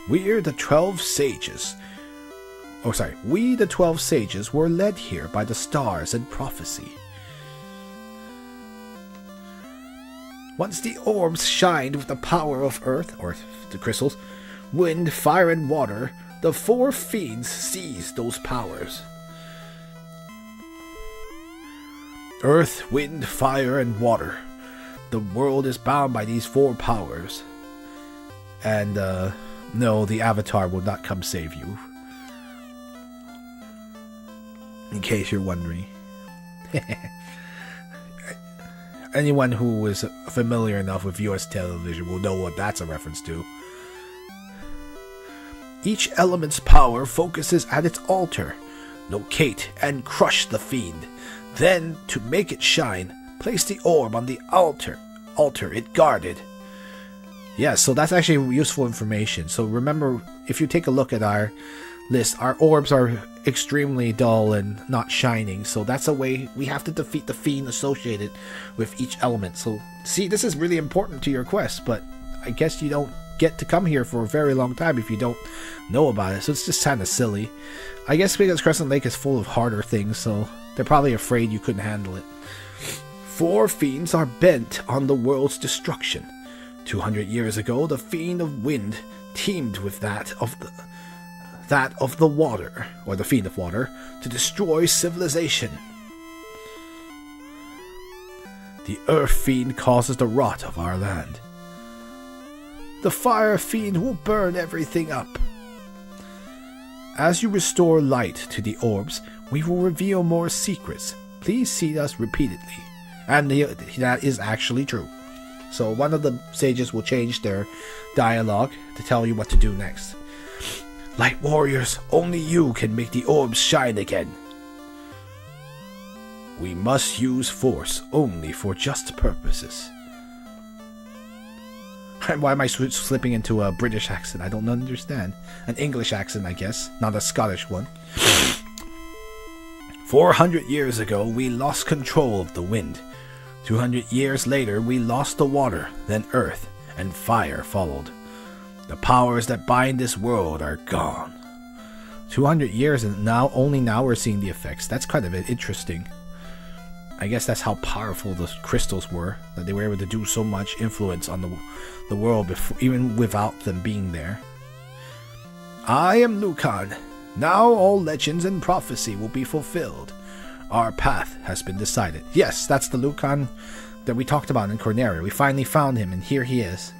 We're the 12 sages. Oh, sorry. We, the 12 sages, were led here by the stars and prophecy. Once the orbs shined with the power of earth, or the crystals, wind, fire, and water, the 4 fiends seized those powers. Earth, wind, fire, and water. The world is bound by these 4 powers. And, no, the Avatar will not come save you. In case you're wondering. Anyone who is familiar enough with US television will know what that's a reference to. Each element's power focuses at its altar. Locate and crush the fiend. Then, to make it shine, place the orb on the altar it guarded. Yeah, so that's actually useful information. So remember, if you take a look at our list, our orbs are extremely dull and not shining. So that's a way we have to defeat the fiend associated with each element. So, see, this is really important to your quest, but I guess you don't get to come here for a very long time if you don't know about it. So it's just kind of silly. I guess because Crescent Lake is full of harder things, so they're probably afraid you couldn't handle it. 4 fiends are bent on the world's destruction. 200 years ago, the Fiend of Wind teamed with that of the water, or the Fiend of Water, to destroy civilization. The Earth Fiend causes the rot of our land. The Fire Fiend will burn everything up. As you restore light to the orbs, we will reveal more secrets. Please see us repeatedly. And that is actually true. So one of the sages will change their dialogue to tell you what to do next. Light warriors, only you can make the orbs shine again. We must use force only for just purposes. Why am I slipping into a British accent? I don't understand. An English accent, I guess, not a Scottish one. 400 years ago, we lost control of the wind. 200 years later, we lost the water, then earth and fire followed. The powers that bind this world are gone. 200 years and only now we're seeing the effects. That's kind of interesting. I guess that's how powerful the crystals were, that they were able to do so much influence on the world before, even without them being there. I am Lucan. Now all legends and prophecy will be fulfilled. Our path has been decided. Yes, that's the Lucan that we talked about in Corneria. We finally found him, and here he is.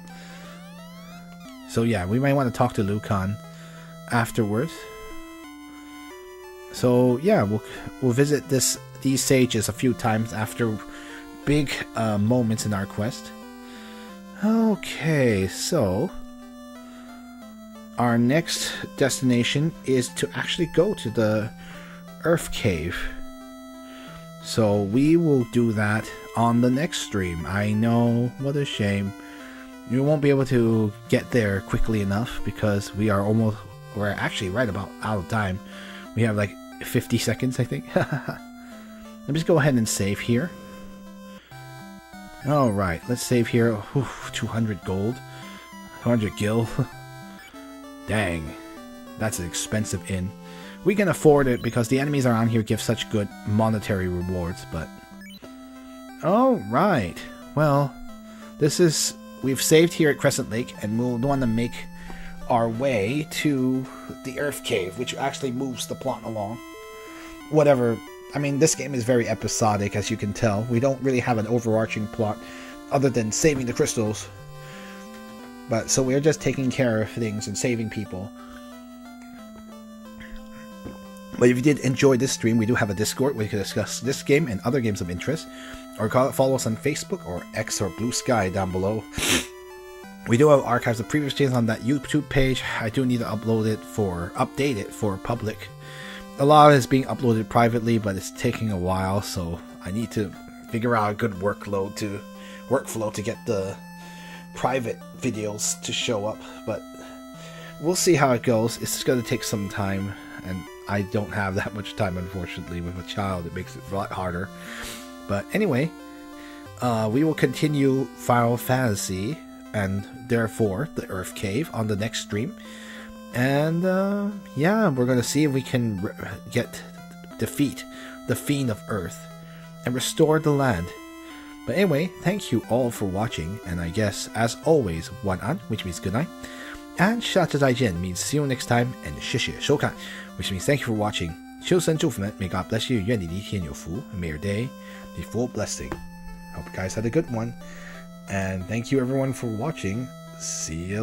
So yeah, we might want to talk to Lucan afterwards. So yeah, we'll visit these sages a few times after big moments in our quest. Okay, so our next destination is to actually go to the Earth Cave. So we will do that on the next stream. I know, what a shame. You won't be able to get there quickly enough because we're actually right about out of time. We have like 50 seconds, I think. Let me just go ahead and save here. Alright, let's save here. Oof, 200 gold. 200 gil. Dang. That's an expensive inn. We can afford it because the enemies around here give such good monetary rewards, but... Alright. Well, we've saved here at Crescent Lake, and we'll want to make our way to the Earth Cave, which actually moves the plot along. Whatever. I mean, this game is very episodic, as you can tell. We don't really have an overarching plot other than saving the crystals. But so we're just taking care of things and saving people. But if you did enjoy this stream, we do have a Discord where you can discuss this game and other games of interest. Or follow us on Facebook or X or Blue Sky down below. We do have archives of previous streams on that YouTube page. I do need to update it for public. A lot is being uploaded privately, but it's taking a while, so I need to figure out a good workflow to get the private videos to show up, but we'll see how it goes. It's going to take some time, and I don't have that much time, unfortunately. With a child, it makes it a lot harder. But anyway, we will continue Final Fantasy and therefore the Earth Cave on the next stream. And yeah, we're going to see if we can defeat the Fiend of Earth and restore the land. But anyway, thank you all for watching, and I guess, as always, 晚安, which means good night, and 下次再见 means see you next time, and 谢谢收看, which means thank you for watching. 求神祝福们, may God bless you, 愿你的一天有福, and may your day be full of blessing. Hope you guys had a good one, and thank you everyone for watching. See you